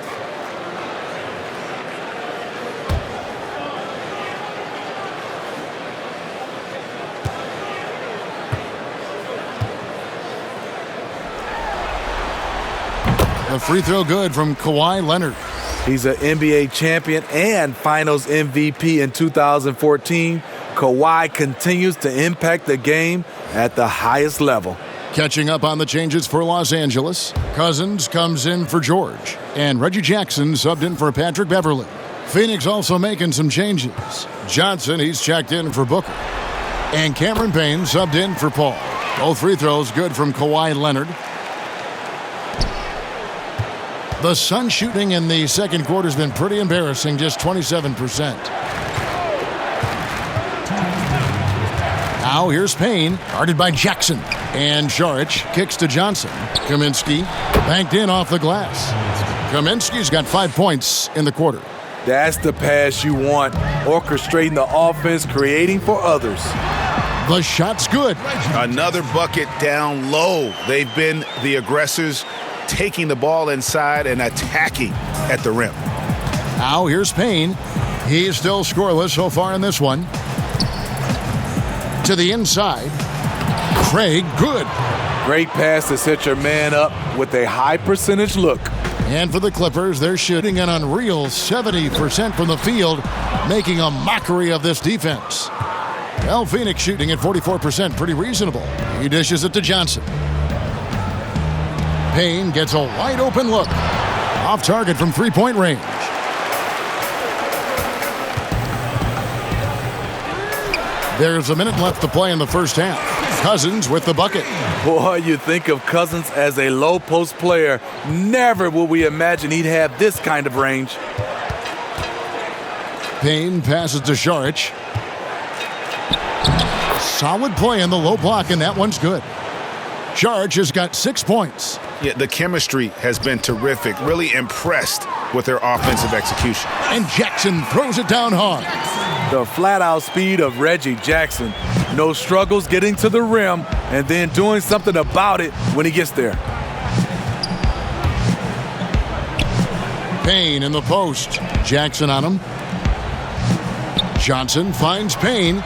The free throw good from Kawhi Leonard. He's an NBA champion and Finals MVP in 2014. Kawhi continues to impact the game at the highest level. Catching up on the changes for Los Angeles, Cousins comes in for George, and Reggie Jackson subbed in for Patrick Beverly. Phoenix also making some changes. Johnson, he's checked in for Booker. And Cameron Payne subbed in for Paul. Both free throws good from Kawhi Leonard. The Suns shooting in the second quarter has been pretty embarrassing, just 27%. Now here's Payne, guarded by Jackson. And Saric kicks to Johnson. Kaminsky banked in off the glass. Kaminsky's got 5 points in the quarter. That's the pass you want. Orchestrating the offense, creating for others. The shot's good. Another bucket down low. They've been the aggressors, taking the ball inside and attacking at the rim. Now here's Payne. He's still scoreless so far in this one. To the inside. Craig, good. Great pass to set your man up with a high percentage look. And for the Clippers, they're shooting an unreal 70% from the field, making a mockery of this defense. Well, Phoenix shooting at 44%, pretty reasonable. He dishes it to Johnson. Payne gets a wide open look. Off target from three-point range. There's a minute left to play in the first half. Cousins with the bucket. Boy, you think of Cousins as a low post player. Never will we imagine he'd have this kind of range. Payne passes to Saric. Solid play in the low block, and that one's good. Saric has got 6 points. Yeah, the chemistry has been terrific. Really impressed with their offensive execution. And Jackson throws it down hard. The flat-out speed of Reggie Jackson. No struggles getting to the rim and then doing something about it when he gets there. Payne in the post. Jackson on him. Johnson finds Payne.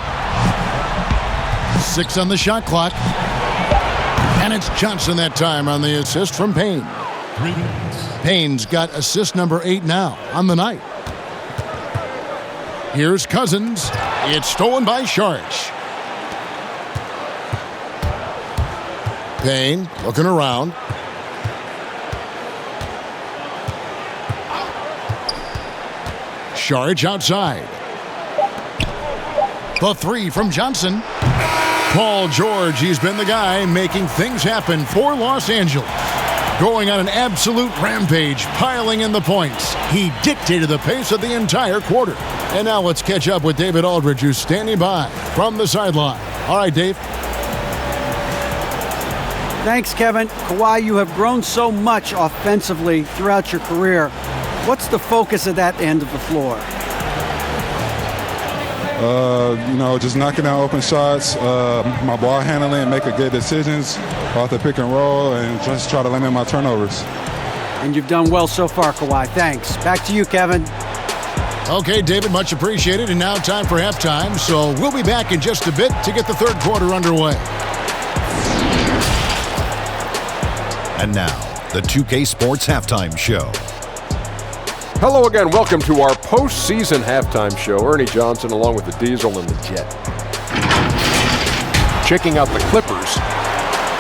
6 on the shot clock. And it's Johnson that time on the assist from Payne. Payne's got assist number 8 now on the night. Here's Cousins. It's stolen by Saric. Payne looking around. Saric outside. The 3 from Johnson. Paul George, he's been the guy making things happen for Los Angeles. going on an absolute rampage, piling in the points. He dictated the pace of the entire quarter. And now let's catch up with David Aldridge, who's standing by from the sideline. All right, Dave. Thanks, Kevin. Kawhi, you have grown so much offensively throughout your career. What's the focus of that end of the floor? Just knocking down open shots, my ball handling, making good decisions off the pick and roll, and just try to limit my turnovers. And you've done well so far, Kawhi. Thanks. Back to you, Kevin. Okay, David, much appreciated. And now time for halftime. So we'll be back in just a bit to get the third quarter underway. And now, the 2K Sports Halftime Show. Hello again. Welcome to our postseason halftime show. Ernie Johnson along with the Diesel and the Jet. Checking out the Clippers.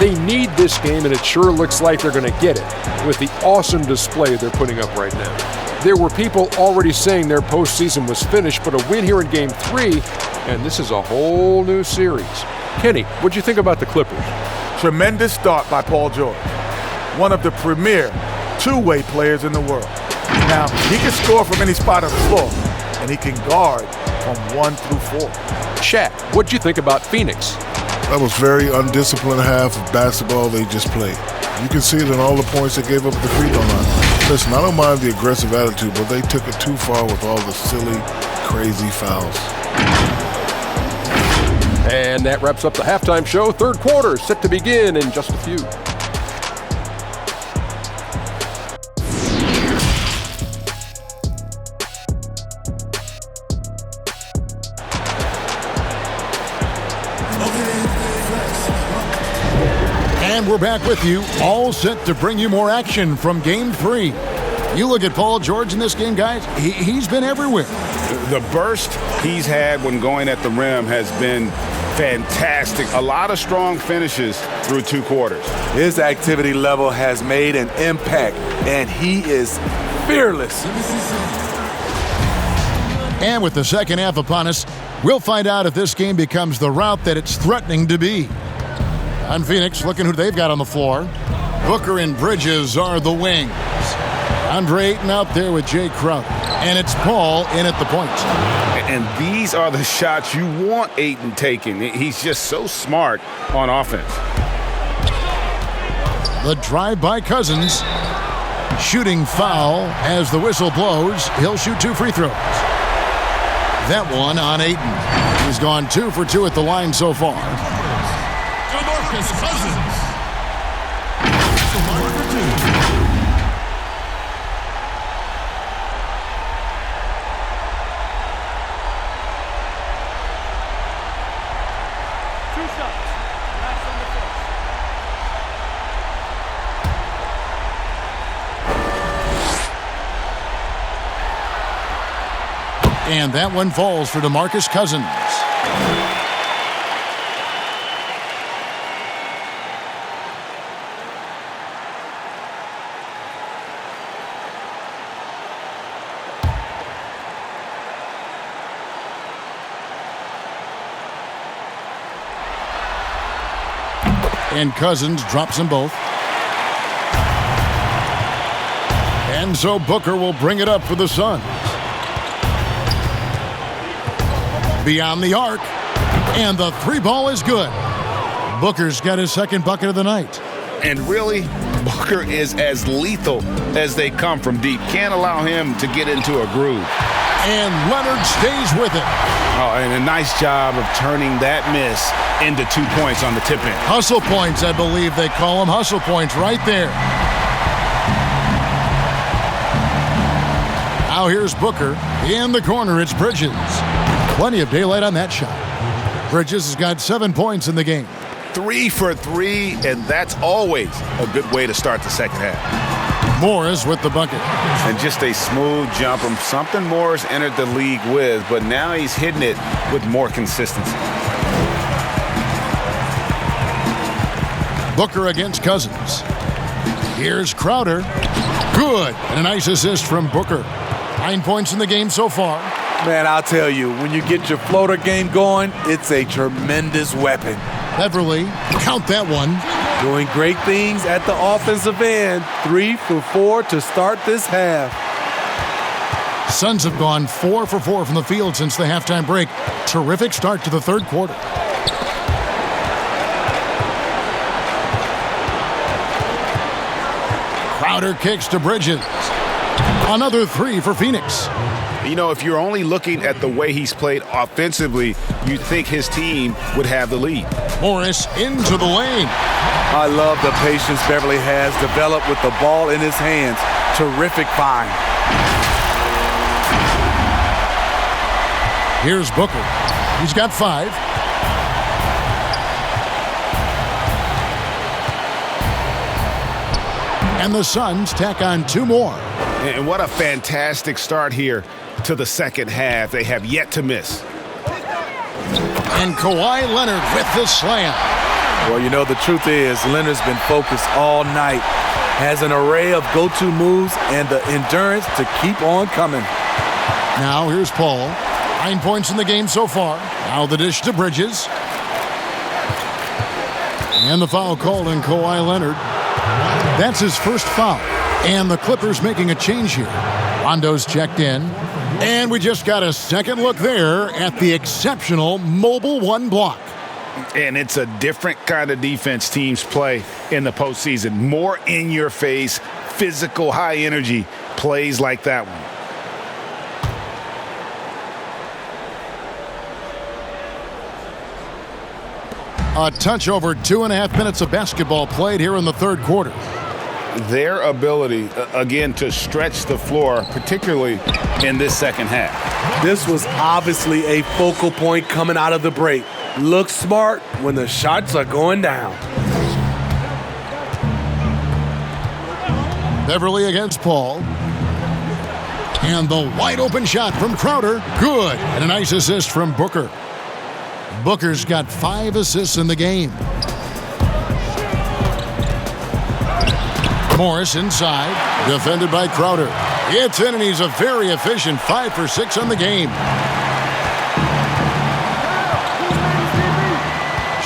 They need this game, and it sure looks like they're going to get it with the awesome display they're putting up right now. There were people already saying their postseason was finished, but a win here in Game 3, and this is a whole new series. Kenny, what'd you think about the Clippers? Tremendous start by Paul George, one of the premier two-way players in the world. Now, he can score from any spot on the floor, and he can guard from 1 through 4. Shaq, what'd you think about Phoenix? That was very undisciplined half of basketball they just played. You can see it in all the points they gave up at the free throw line. Listen, I don't mind the aggressive attitude, but they took it too far with all the silly, crazy fouls. And that wraps up the halftime show. Third quarter set to begin in just a few. And we're back with you, all set to bring you more action from Game 3. You look at Paul George in this game, guys. He's been everywhere. The burst he's had when going at the rim has been fantastic. A lot of strong finishes through 2 quarters. His activity level has made an impact, and he is fearless. And with the second half upon us, we'll find out if this game becomes the route that it's threatening to be. On Phoenix, looking who they've got on the floor. Booker and Bridges are the wings. Andre Ayton out there with Jay Crowder. And it's Paul in at the point. And these are the shots you want Ayton taking. He's just so smart on offense. The drive by Cousins. Shooting foul as the whistle blows. He'll shoot 2 free throws. That one on Ayton. He's gone 2 for 2 at the line so far. Cousins. And that one falls for DeMarcus Cousins. And Cousins drops them both. And so Booker will bring it up for the Suns. Beyond the arc. And the 3-ball is good. Booker's got his second bucket of the night. And really, Booker is as lethal as they come from deep. Can't allow him to get into a groove. And Leonard stays with it. Oh, and a nice job of turning that miss into 2 points on the tip-in. Hustle points, I believe they call them. Hustle points right there. Now here's Booker. In the corner, it's Bridges. Plenty of daylight on that shot. Bridges has got 7 points in the game. 3 for 3, and that's always a good way to start the second half. Morris with the bucket. And just a smooth jumper, something Morris entered the league with, but now he's hitting it with more consistency. Booker against Cousins. Here's Crowder. Good. And a nice assist from Booker. 9 points in the game so far. Man, I'll tell you, when you get your floater game going, it's a tremendous weapon. Beverly, count that one. Doing great things at the offensive end. 3 for 4 to start this half. Suns have gone 4 for 4 from the field since the halftime break. Terrific start to the third quarter. Crowder kicks to Bridges. Another 3 for Phoenix. You know, if you're only looking at the way he's played offensively, you'd think his team would have the lead. Morris into the lane. I love the patience Beverly has developed with the ball in his hands. Terrific find. Here's Booker. He's got 5. And the Suns tack on 2 more. And what a fantastic start here to the second half. They have yet to miss. And Kawhi Leonard with the slam. Well, you know, the truth is Leonard's been focused all night. Has an array of go-to moves and the endurance to keep on coming. Now here's Paul. 9 points in the game so far. Now the dish to Bridges. And the foul called on Kawhi Leonard. That's his first foul. And the Clippers making a change here. Rondo's checked in. And we just got a second look there at the exceptional Mobile 1 block. And it's a different kind of defense teams play in the postseason. More in your face, physical, high energy plays like that one. A touch over 2.5 minutes of basketball played here in the third quarter. Their ability, again, to stretch the floor, particularly in this second half. This was obviously a focal point coming out of the break. Look smart when the shots are going down. Beverly against Paul. And the wide open shot from Crowder. Good. And a nice assist from Booker. Booker's got 5 assists in the game. Morris inside, defended by Crowder. It's in, and he's a very efficient 5 for 6 on the game.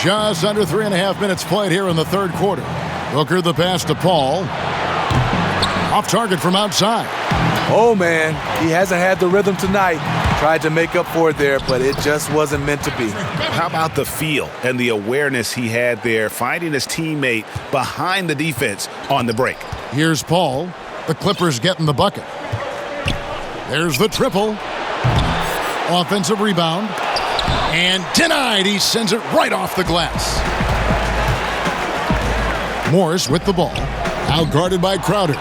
Just under 3.5 minutes played here in the third quarter. Booker the pass to Paul. Off target from outside. Oh, man, he hasn't had the rhythm tonight. Tried to make up for it there, but it just wasn't meant to be. How about the feel and the awareness he had there, finding his teammate behind the defense on the break? Here's Paul. The Clippers getting the bucket. There's the triple. Offensive rebound. And denied. He sends it right off the glass. Morris with the ball. Out guarded by Crowder.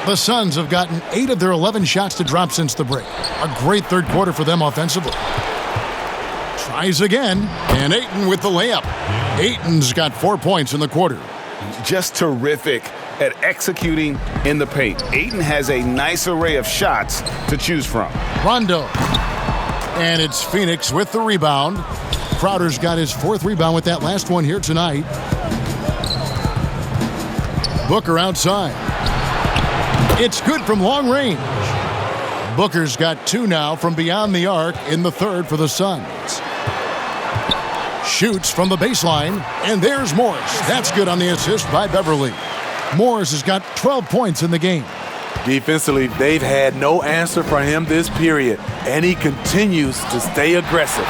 The Suns have gotten 8 of their 11 shots to drop since the break. A great third quarter for them offensively. Tries again, and Ayton with the layup. Ayton's got 4 points in the quarter. Just terrific at executing in the paint. Ayton has a nice array of shots to choose from. Rondo. And it's Phoenix with the rebound. Crowder's got his 4th rebound with that last one here tonight. Booker outside. It's good from long range. Booker's got 2 now from beyond the arc in the third for the Suns. Shoots from the baseline, and there's Morris. That's good on the assist by Beverly. Morris has got 12 points in the game. Defensively, they've had no answer for him this period, and he continues to stay aggressive.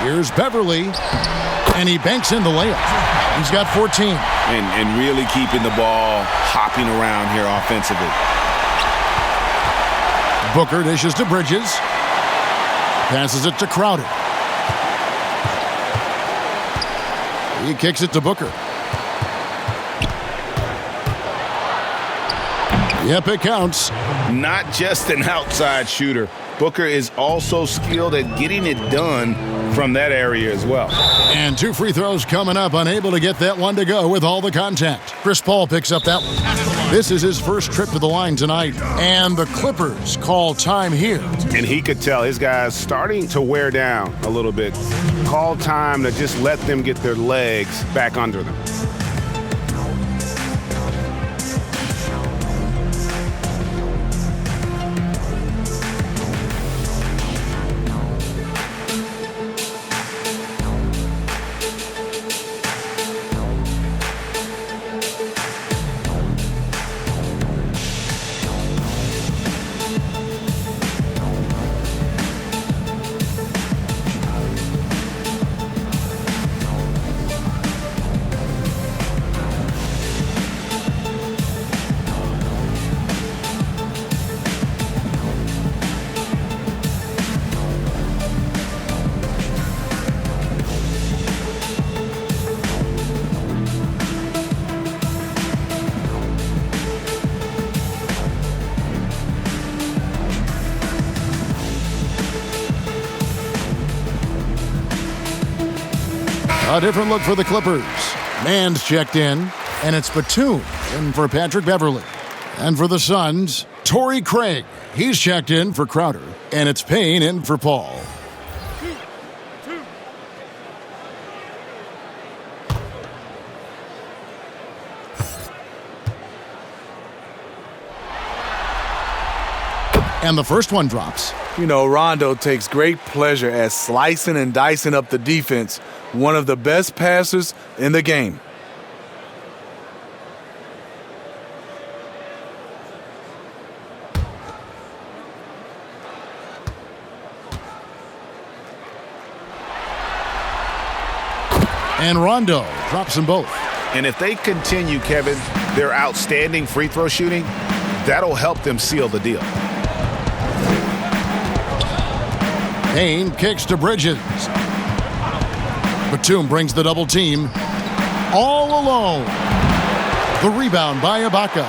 Here's Beverly, and he banks in the layup. He's got 14. And really keeping the ball hopping around here offensively. Booker dishes to Bridges. Passes it to Crowder. He kicks it to Booker. Yep, it counts. Not just an outside shooter. Booker is also skilled at getting it done from that area as well. And 2 free throws coming up, unable to get that one to go with all the contact. Chris Paul picks up that one. This is his first trip to the line tonight, and the Clippers call time here. And he could tell his guys starting to wear down a little bit. Call time to just let them get their legs back under them. A different look for the Clippers. Mann's checked in, and it's Batum in for Patrick Beverly. And for the Suns, Torrey Craig. He's checked in for Crowder, and it's Payne in for Paul. And the first one drops. You know, Rondo takes great pleasure at slicing and dicing up the defense. One of the best passers in the game. And Rondo drops them both. And if they continue, Kevin, their outstanding free throw shooting, that'll help them seal the deal. Payne kicks to Bridges. Batum brings the double team all alone. The rebound by Ibaka.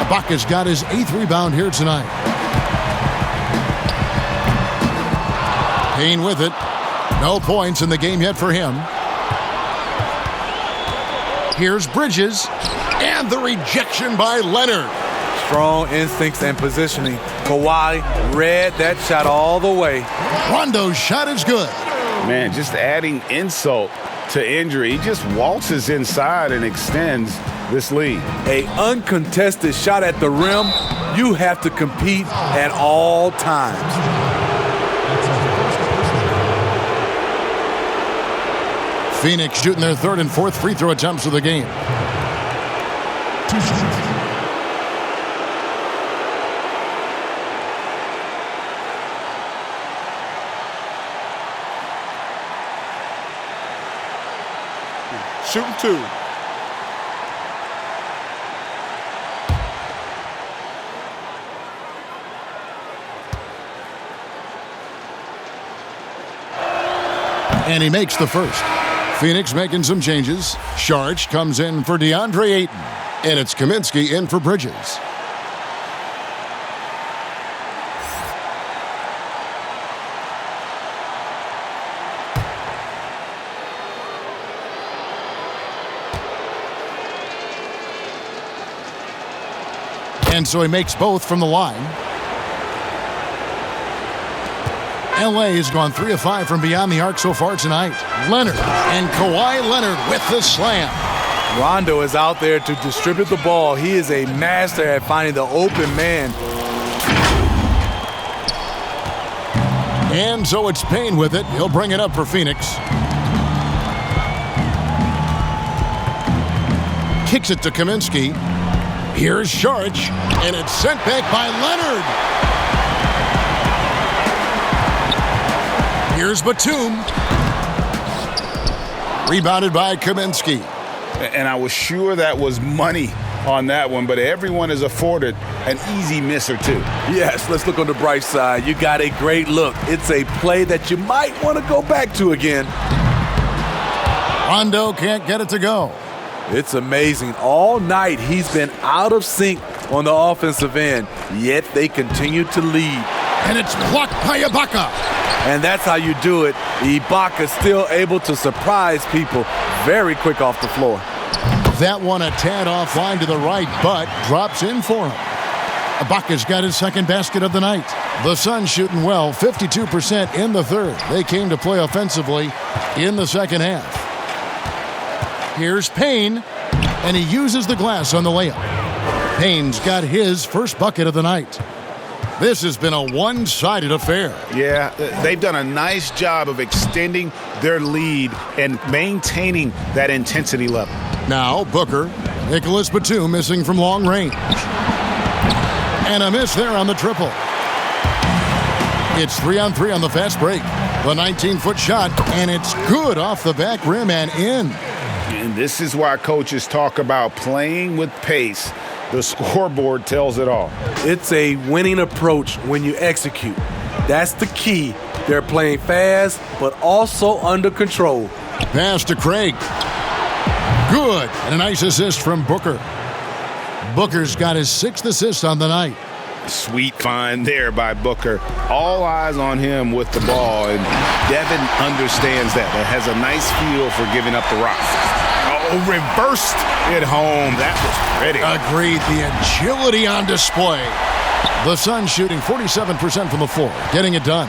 Ibaka's got his 8th rebound here tonight. Payne with it. No points in the game yet for him. Here's Bridges. And the rejection by Leonard. Strong instincts and positioning. Kawhi read that shot all the way. Rondo's shot is good. Man, just adding insult to injury. He just waltzes inside and extends this lead. A uncontested shot at the rim. You have to compete at all times. Phoenix shooting their 3rd and 4th free throw attempts of the game. Shooting 2. And he makes the first. Phoenix making some changes. Sharch comes in for DeAndre Ayton. And it's Kaminsky in for Bridges. And so he makes both from the line. LA has gone 3 of 5 from beyond the arc so far tonight. Leonard and Kawhi Leonard with the slam. Rondo is out there to distribute the ball. He is a master at finding the open man. And so it's Payne with it. He'll bring it up for Phoenix. Kicks it to Kaminsky. Here's Sharch, and it's sent back by Leonard. Here's Batum. Rebounded by Kaminsky. And I was sure that was money on that one, but everyone is afforded an easy miss or two. Yes, let's look on the bright side. You got a great look. It's a play that you might want to go back to again. Rondo can't get it to go. It's amazing. All night he's been out of sync on the offensive end, yet they continue to lead. And it's blocked by Ibaka. And that's how you do it. Ibaka still able to surprise people very quick off the floor. That one a tad offline to the right, but drops in for him. Ibaka's got his 2nd basket of the night. The Suns shooting well, 52% in the 3rd. They came to play offensively in the 2nd half. Here's Payne, and he uses the glass on the layup. Payne's got his first bucket of the night. This has been a one-sided affair. Yeah, they've done a nice job of extending their lead and maintaining that intensity level. Now Booker, Nicholas Batum missing from long range. And a miss there on the triple. It's 3-on-3 on the fast break. The 19-foot shot, and it's good off the back rim and in. And this is why coaches talk about playing with pace. The scoreboard tells it all. It's a winning approach when you execute. That's the key. They're playing fast, but also under control. Pass to Craig. Good. And a nice assist from Booker. Booker's got his 6th assist on the night. Sweet find there by Booker. All eyes on him with the ball, and Devin understands that. That has a nice feel for giving up the rock. Oh, reversed it home. That was pretty. Agreed. The agility on display. The Suns shooting 47% from the floor, getting it done.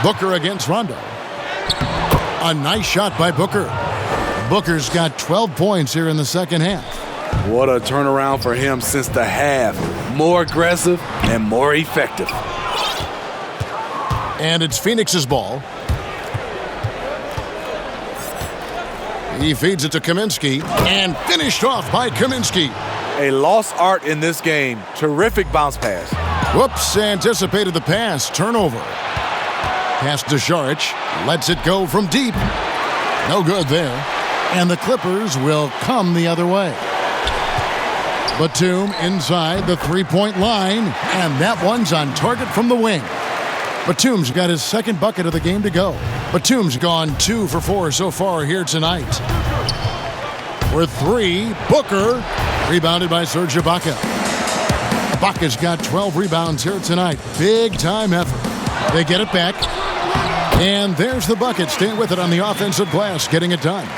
Booker against Rondo. A nice shot by Booker. Booker's got 12 points here in the second half. What a turnaround for him since the half. More aggressive and more effective. And it's Phoenix's ball. He feeds it to Kaminsky and finished off by Kaminsky. A lost art in this game. Terrific bounce pass. Whoops, anticipated the pass. Turnover. Pass to Saric. Lets it go from deep. No good there. And the Clippers will come the other way. Batum inside the three-point line, and that one's on target from the wing. Batum's got his second bucket of the game to go. Batum's gone 2 for 4 so far here tonight. For 3, Booker, rebounded by Serge Ibaka. Ibaka's got 12 rebounds here tonight. Big-time effort. They get it back, and there's the bucket. Staying with it on the offensive glass, getting it done.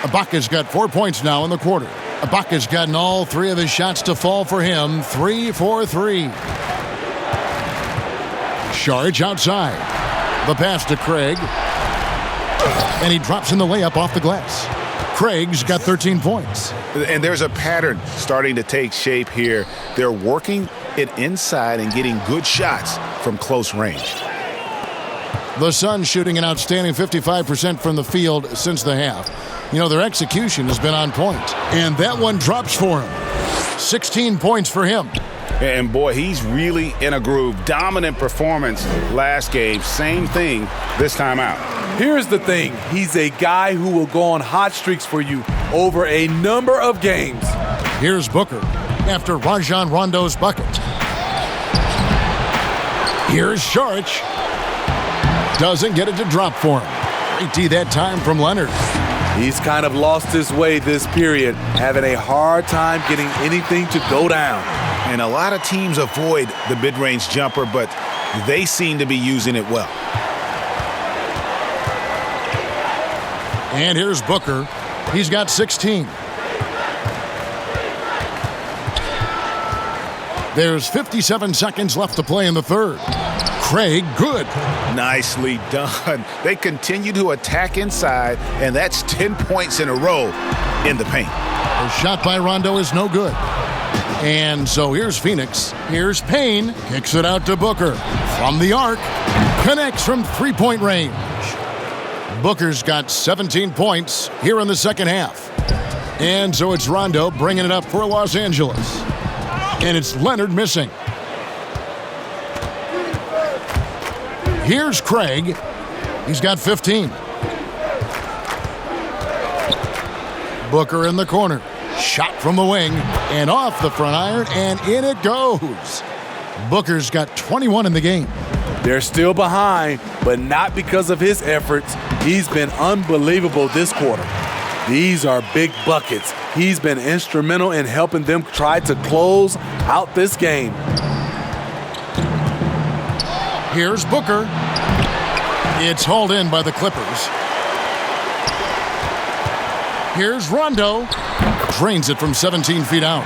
Ibaka's got 4 points now in the quarter. Ibaka's gotten all 3 of his shots to fall for him. 3 for 3. Saric outside. The pass to Craig. And he drops in the layup off the glass. Craig's got 13 points. And there's a pattern starting to take shape here. They're working it inside and getting good shots from close range. The Suns shooting an outstanding 55% from the field since the half. You know, their execution has been on point. And that one drops for him. 16 points for him. And boy, he's really in a groove. Dominant performance last game. Same thing this time out. Here's the thing. He's a guy who will go on hot streaks for you over a number of games. Here's Booker after Rajon Rondo's bucket. Here's Saric. Doesn't get it to drop for him. Great D that time from Leonard. He's kind of lost his way this period, having a hard time getting anything to go down. And a lot of teams avoid the mid-range jumper, but they seem to be using it well. And here's Booker. He's got 16. There's 57 seconds left to play in the third. Craig, good. Nicely done. They continue to attack inside, and that's 10 points in a row in the paint. The shot by Rondo is no good. And so here's Phoenix. Here's Payne. Kicks it out to Booker. From the arc. Connects from three-point range. Booker's got 17 points here in the second half. And so it's Rondo bringing it up for Los Angeles. And it's Leonard missing. Here's Craig. He's got 15. Booker in the corner. Shot from the wing and off the front iron, and in it goes. Booker's got 21 in the game. They're still behind, but not because of his efforts. He's been unbelievable this quarter. These are big buckets. He's been instrumental in helping them try to close out this game. Here's Booker. It's hauled in by the Clippers. Here's Rondo. Drains it from 17 feet out.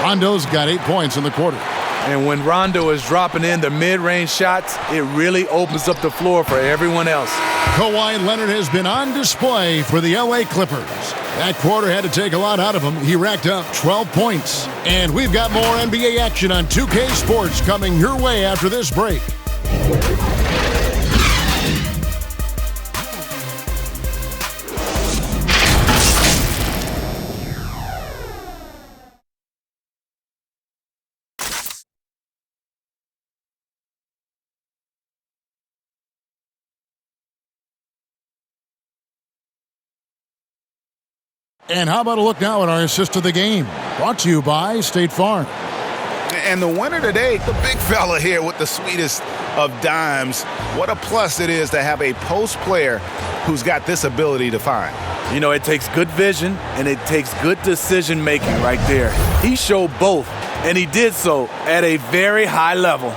Rondo's got 8 points in the quarter. And when Rondo is dropping in the mid-range shots, it really opens up the floor for everyone else. Kawhi Leonard has been on display for the LA Clippers. That quarter had to take a lot out of him. He racked up 12 points. And we've got more NBA action on 2K Sports coming your way after this break. And how about a look now at our assist of the game? Brought to you by State Farm. And the winner today, the big fella here with the sweetest of dimes. What a plus it is to have a post player who's got this ability to find. You know, it takes good vision and it takes good decision making right there. He showed both, and he did so at a very high level.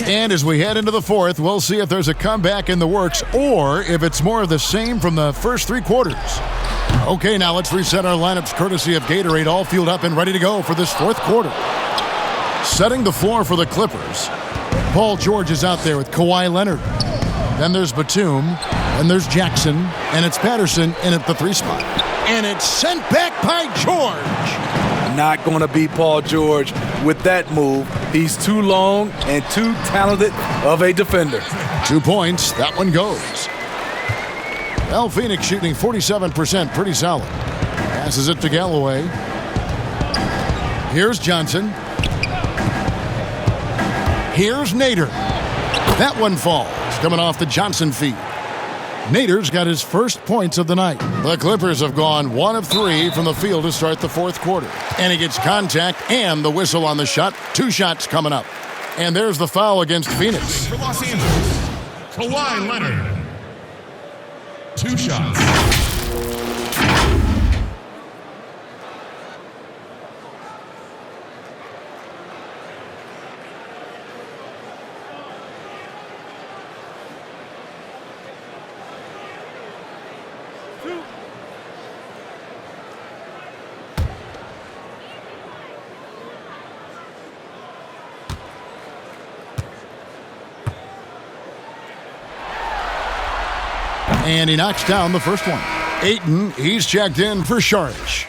And as we head into the fourth, we'll see if there's a comeback in the works or if it's more of the same from the first three quarters. Okay, now let's reset our lineups courtesy of Gatorade, all fueled up and ready to go for this fourth quarter. Setting the floor for the Clippers, Paul George is out there with Kawhi Leonard. Then there's Batum, and there's Jackson, and it's Patterson in at the 3 spot. And it's sent back by George. Not going to be Paul George with that move. He's too long and too talented of a defender. 2 points, that one goes. Well, Phoenix shooting 47%, pretty solid. Passes it to Galloway. Here's Johnson. Here's Nader. That one falls, coming off the Johnson feed. Nader's got his first points of the night. The Clippers have gone 1 of 3 from the field to start the fourth quarter. And he gets contact and the whistle on the shot. 2 shots coming up. And there's the foul against Phoenix. For Los Angeles, Kawhi Leonard. 2 shots. And he knocks down the first one. Ayton, he's checked in for Saric.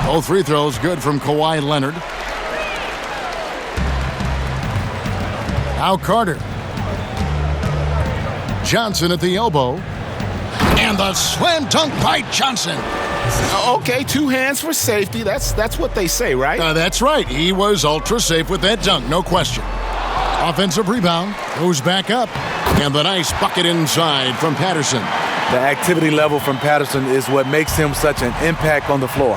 Both free throws good from Kawhi Leonard. Now Carter. Johnson at the elbow. And the slam dunk by Johnson. Okay, 2 hands for safety. That's what they say, right? That's right. He was ultra safe with that dunk, no question. Offensive rebound. Goes back up. And the nice bucket inside from Patterson. The activity level from Patterson is what makes him such an impact on the floor.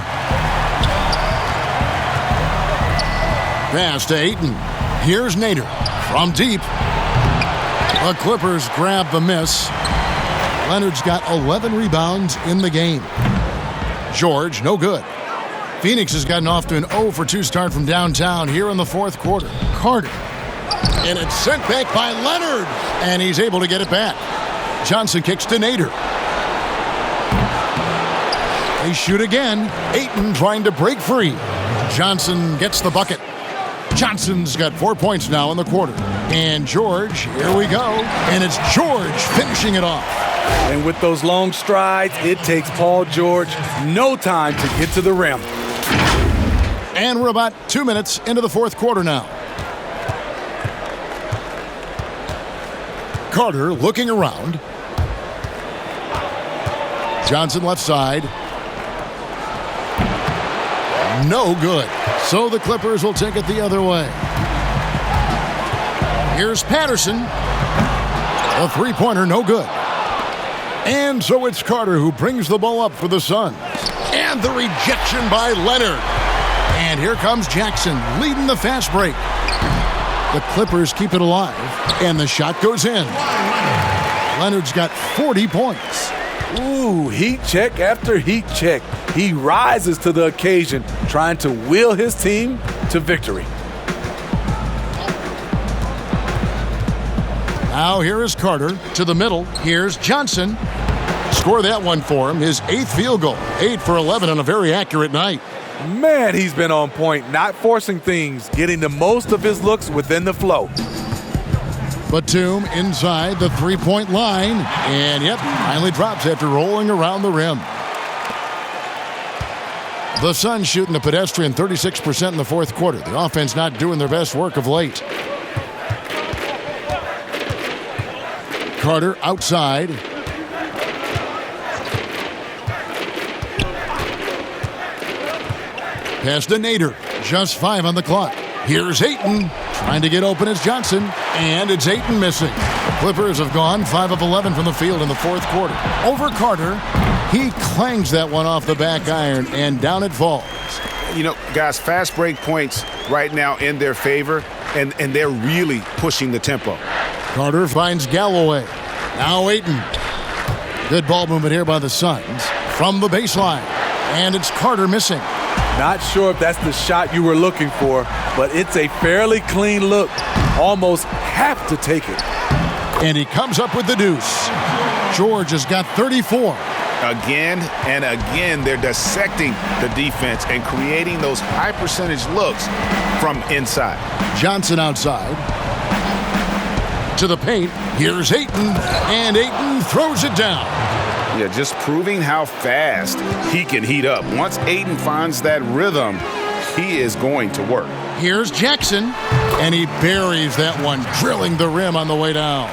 Pass to Ayton. Here's Nader. From deep, the Clippers grab the miss. Leonard's got 11 rebounds in the game. George, no good. Phoenix has gotten off to an 0 for 2 start from downtown here in the fourth quarter. Carter. And it's sent back by Leonard. And he's able to get it back. Johnson kicks to Nader. They shoot again. Ayton trying to break free. Johnson gets the bucket. Johnson's got 4 points now in the quarter. And George, here we go. And it's George finishing it off. And with those long strides, it takes Paul George no time to get to the rim. And we're about 2 minutes into the fourth quarter now. Carter looking around. Johnson left side. No good. So the Clippers will take it the other way. Here's Patterson. A 3-pointer, no good. And so it's Carter who brings the ball up for the Suns. And the rejection by Leonard. And here comes Jackson leading the fast break. The Clippers keep it alive. And the shot goes in. Leonard's got 40 points. Ooh, heat check after heat check. He rises to the occasion, trying to will his team to victory. Now here is Carter to the middle. Here's Johnson. Score that one for him. His 8th field goal. 8 for 11 on a very accurate night. Man, he's been on point, not forcing things, getting the most of his looks within the flow. Batum inside the 3-point line. And yep, finally drops after rolling around the rim. The Suns shooting a pedestrian 36% in the fourth quarter. The offense not doing their best work of late. Carter outside. Pass to Nader. Just 5 on the clock. Here's Ayton trying to get open as Johnson, and it's Ayton missing. Clippers have gone 5 of 11 from the field in the fourth quarter. Over Carter, he clangs that one off the back iron, and down it falls. You know, guys, fast break points right now in their favor, and they're really pushing the tempo. Carter finds Galloway. Now Ayton. Good ball movement here by the Suns from the baseline, and it's Carter missing. Not sure if that's the shot you were looking for, but it's a fairly clean look. Almost have to take it. And he comes up with the deuce. George has got 34. Again and again, they're dissecting the defense and creating those high percentage looks from inside. Johnson outside. To the paint. Here's Ayton, and Ayton throws it down. Yeah, just proving how fast he can heat up. Once Ayton finds that rhythm, he is going to work. Here's Jackson, and he buries that one, drilling the rim on the way down.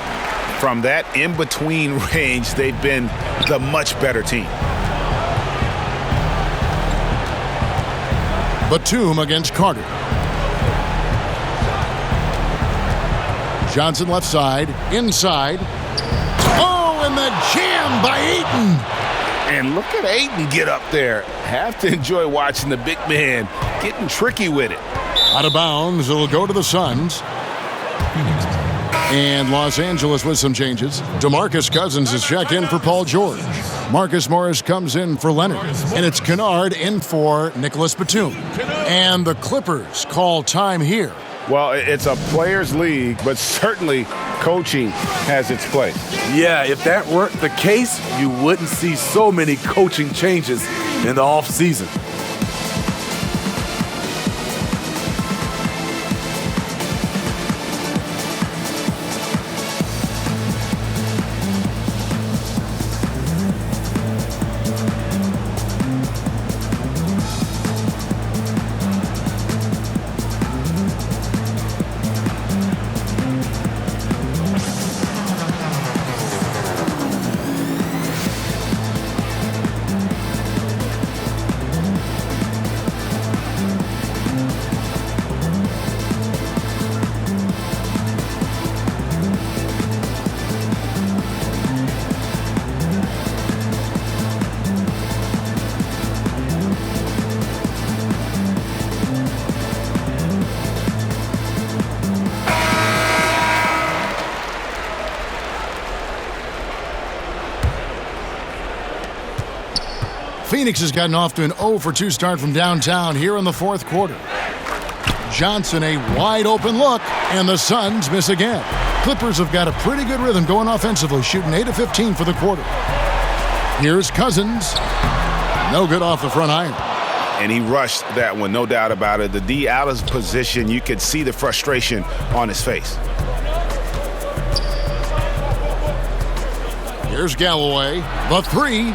From that in-between range, they've been the much better team. Batum against Carter. Johnson left side, inside. Oh, and the jam by Ayton. And look at Ayton get up there. Have to enjoy watching the big man getting tricky with it. Out of bounds, it'll go to the Suns. And Los Angeles with some changes. DeMarcus Cousins is checked in for Paul George. Marcus Morris comes in for Leonard. And it's Kennard in for Nicholas Batum. And the Clippers call time here. Well, it's a players' league, but certainly coaching has its place. Yeah, if that weren't the case, you wouldn't see so many coaching changes in the offseason. Phoenix has gotten off to an 0-for-2 start from downtown here in the fourth quarter. Johnson, a wide open look, and the Suns miss again. Clippers have got a pretty good rhythm going offensively, shooting 8 of 15 for the quarter. Here's Cousins. No good off the front iron. And he rushed that one, no doubt about it. The D out of position, you could see the frustration on his face. Here's Galloway. The three.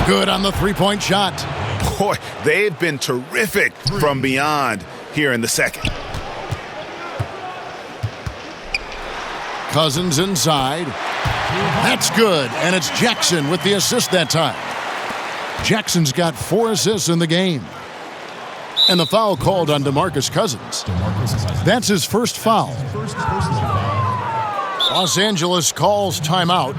Good on the three-point shot. Boy, they've been terrific from beyond here in the second. Cousins inside. That's good, and it's Jackson with the assist that time. Jackson's got 4 assists in the game. And the foul called on DeMarcus Cousins. That's his first foul. Los Angeles calls timeout.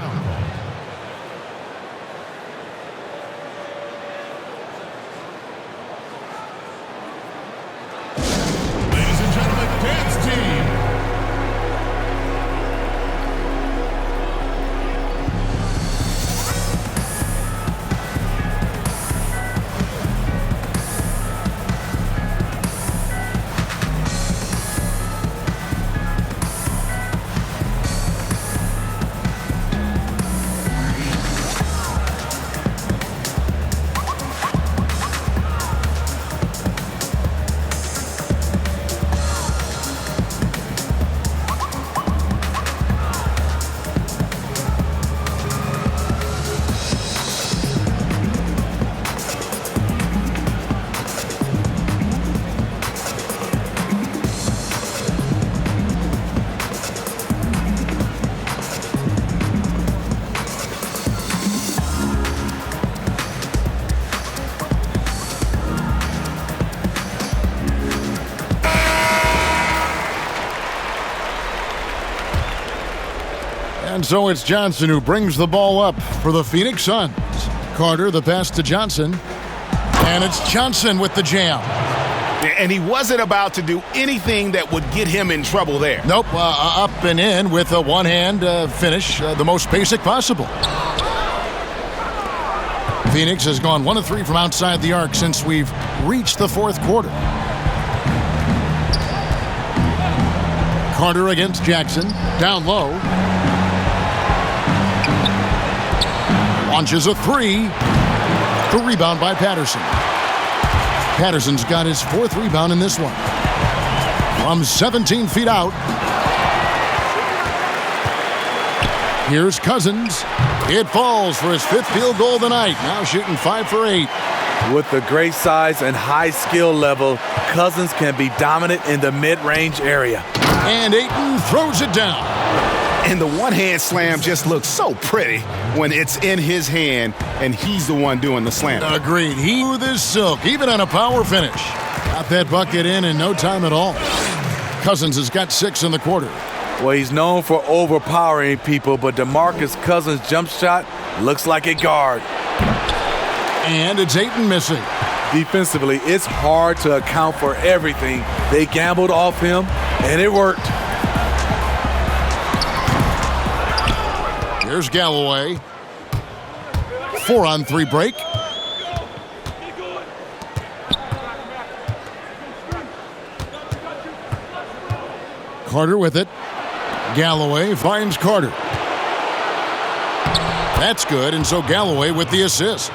And so it's Johnson who brings the ball up for the Phoenix Suns. Carter, the pass to Johnson. And it's Johnson with the jam. And he wasn't about to do anything that would get him in trouble there. Nope, up and in with a one-hand finish, the most basic possible. Phoenix has gone 1 of 3 from outside the arc since we've reached the fourth quarter. Carter against Jackson, down low. Launches a 3. The rebound by Patterson. Patterson's got his 4th rebound in this one. From 17 feet out. Here's Cousins. It falls for his 5th field goal of the night. Now shooting 5 for 8. With the great size and high skill level, Cousins can be dominant in the mid-range area. And Ayton throws it down. And the one-hand slam just looks so pretty when it's in his hand and he's the one doing the slam. Agreed. He with his silk, even on a power finish. Got that bucket in no time at all. Cousins has got 6 in the quarter. Well, he's known for overpowering people, but DeMarcus Cousins' jump shot looks like a guard. And it's Ayton missing. Defensively, it's hard to account for everything. They gambled off him, and it worked. Here's Galloway. 4-on-3 break. Carter with it. Galloway finds Carter. That's good, and so Galloway with the assist.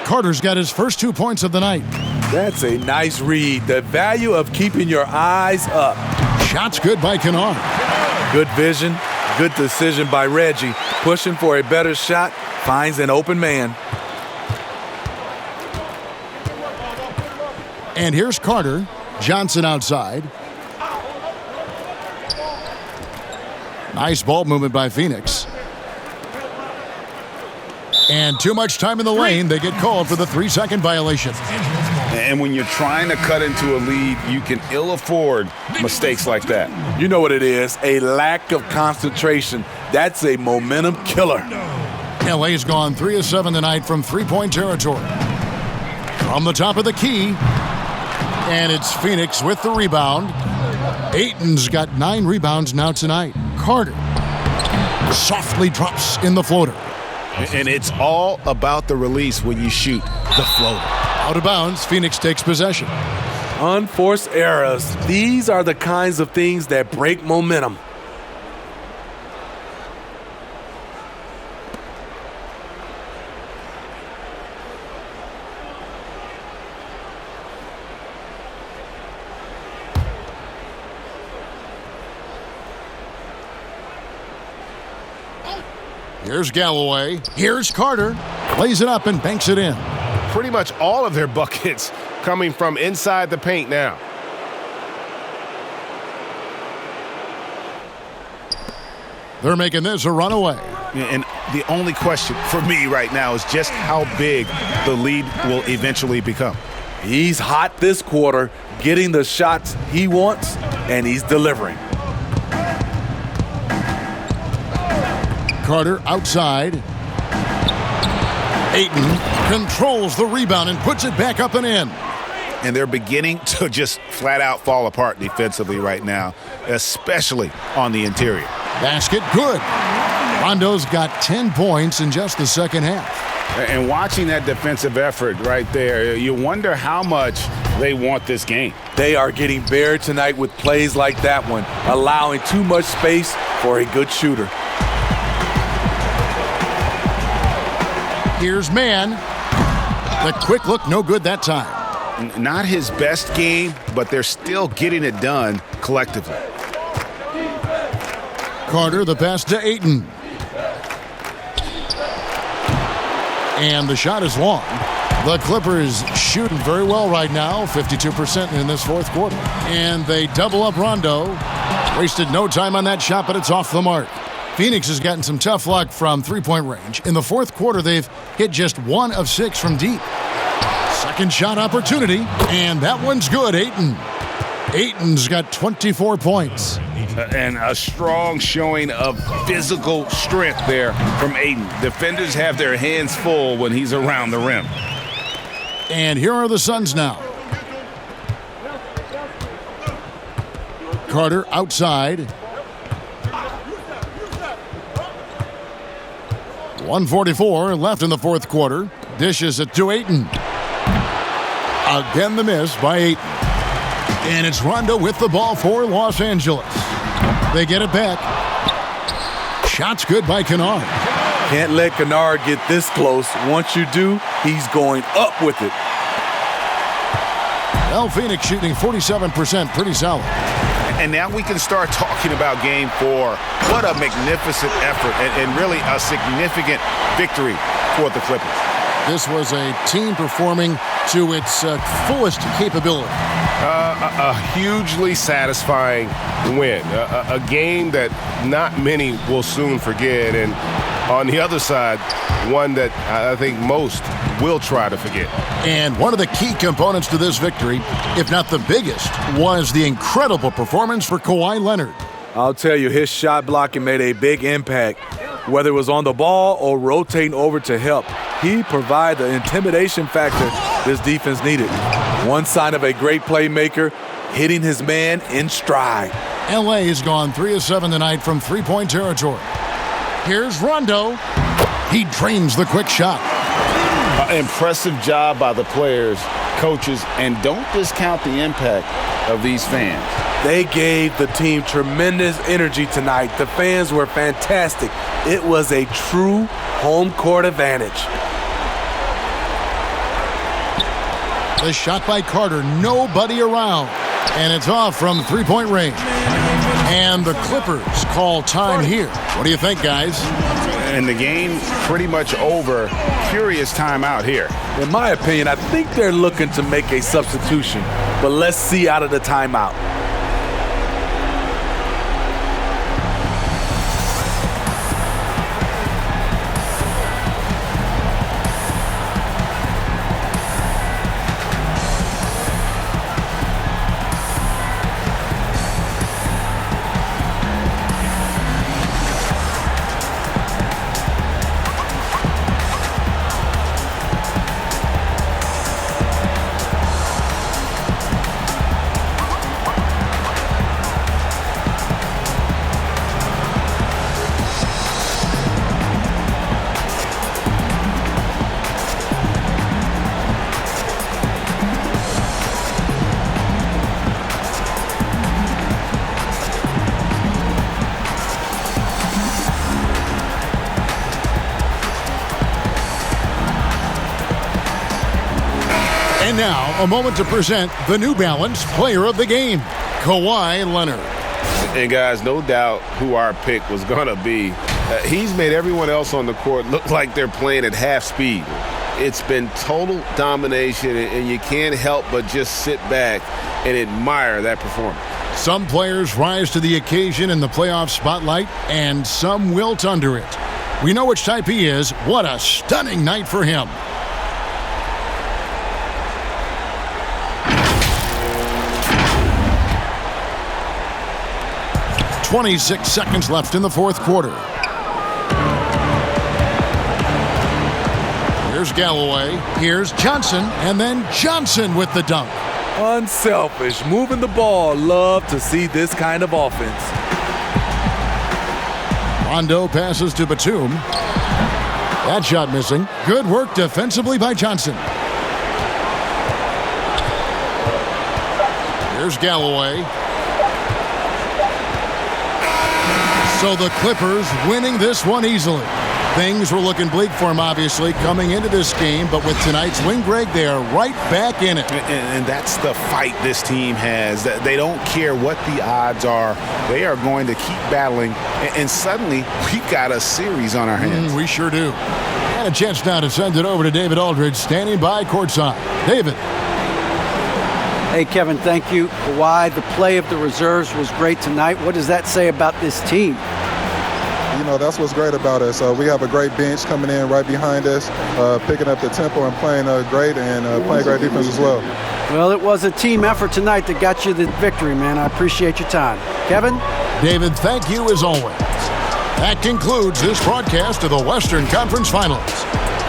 Carter's got his first 2 points of the night. That's a nice read. The value of keeping your eyes up. Shot's good by Kennard. Good vision, good decision by Reggie. Pushing for a better shot, finds an open man. And here's Carter. Johnson outside. Nice ball movement by Phoenix. And too much time in the lane. They get called for the 3-second violation. And when you're trying to cut into a lead, you can ill afford mistakes like that. You know what it is, a lack of concentration. That's a momentum killer. LA's gone 3 of 7 tonight from 3-point territory. From the top of the key. And it's Phoenix with the rebound. Ayton's got 9 rebounds now tonight. Carter softly drops in the floater. And it's all about the release when you shoot the floater. Out of bounds, Phoenix takes possession. Unforced errors. These are the kinds of things that break momentum. Here's Galloway. Here's Carter. Lays it up and banks it in. Pretty much all of their buckets coming from inside the paint now. They're making this a runaway. And the only question for me right now is just how big the lead will eventually become. He's hot this quarter, getting the shots he wants, and he's delivering. Carter outside. Ayton controls the rebound and puts it back up and in. And they're beginning to just flat out fall apart defensively right now, especially on the interior. Basket good. Rondo's got 10 points in just the second half. And watching that defensive effort right there, you wonder how much they want this game. They are getting buried tonight with plays like that one, allowing too much space for a good shooter. Here's Mann. The quick look, no good that time. Not his best game, but they're still getting it done collectively. Carter, the pass to Ayton. And the shot is long. The Clippers shooting very well right now, 52% in this fourth quarter. And they double up Rondo. Wasted no time on that shot, but it's off the mark. Phoenix has gotten some tough luck from three-point range. In the fourth quarter, they've hit just 1 of 6 from deep. Second shot opportunity, and that one's good, Ayton. Ayton's got 24 points. And a strong showing of physical strength there from Ayton. Defenders have their hands full when he's around the rim. And here are the Suns now. Carter outside. 1:44 left in the fourth quarter. Dishes it to Ayton. Again the miss by Ayton. And it's Rondo with the ball for Los Angeles. They get it back. Shot's good by Kennard. Can't let Kennard get this close. Once you do, he's going up with it. Well, Phoenix shooting 47%, pretty solid. And now we can start talking about Game 4. What a magnificent effort and really a significant victory for the Clippers. This was a team performing to its fullest capability. A hugely satisfying win. A game that not many will soon forget. And on the other side, one that I think most will try to forget. And one of the key components to this victory, if not the biggest, was the incredible performance for Kawhi Leonard. I'll tell you, his shot blocking made a big impact. Whether it was on the ball or rotating over to help, he provided the intimidation factor this defense needed. One sign of a great playmaker, hitting his man in stride. L.A. has gone 3 of 7 tonight from three-point territory. Here's Rondo. He drains the quick shot. Impressive job by the players, coaches, and don't discount the impact of these fans. They gave the team tremendous energy tonight. The fans were fantastic. It was a true home court advantage. The shot by Carter, nobody around. And it's off from three-point range. And the Clippers call time here. What do you think, guys? And the game pretty much over. Curious timeout here. In my opinion, I think they're looking to make a substitution. But let's see out of the timeout. And now, a moment to present the New Balance Player of the Game, Kawhi Leonard. And guys, no doubt who our pick was going to be. He's made everyone else on the court look like they're playing at half speed. It's been total domination, and you can't help but just sit back and admire that performance. Some players rise to the occasion in the playoff spotlight, and some wilt under it. We know which type he is. What a stunning night for him. 26 seconds left in the fourth quarter. Here's Galloway. Here's Johnson. And then Johnson with the dunk. Unselfish, moving the ball. Love to see this kind of offense. Rondo passes to Batum. That shot missing. Good work defensively by Johnson. Here's Galloway. So the Clippers winning this one easily. Things were looking bleak for him, obviously, coming into this game, but with tonight's win, Greg, they are right back in it. And that's the fight this team has. They don't care what the odds are. They are going to keep battling, and suddenly we've got a series on our hands. We sure do. And a chance now to send it over to David Aldridge, standing by courtside. David. Hey, Kevin, thank you. Kawhi, the play of the reserves was great tonight. What does that say about this team? that's what's great about us. We have a great bench coming in right behind us, picking up the tempo and playing great and playing great defense as well. Well, it was a team effort tonight that got you the victory, man. I appreciate your time. Kevin? David, thank you as always. That concludes this broadcast of the Western Conference Finals.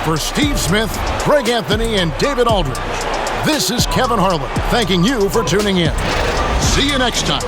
For Steve Smith, Greg Anthony, and David Aldridge, this is Kevin Harlan thanking you for tuning in. See you next time.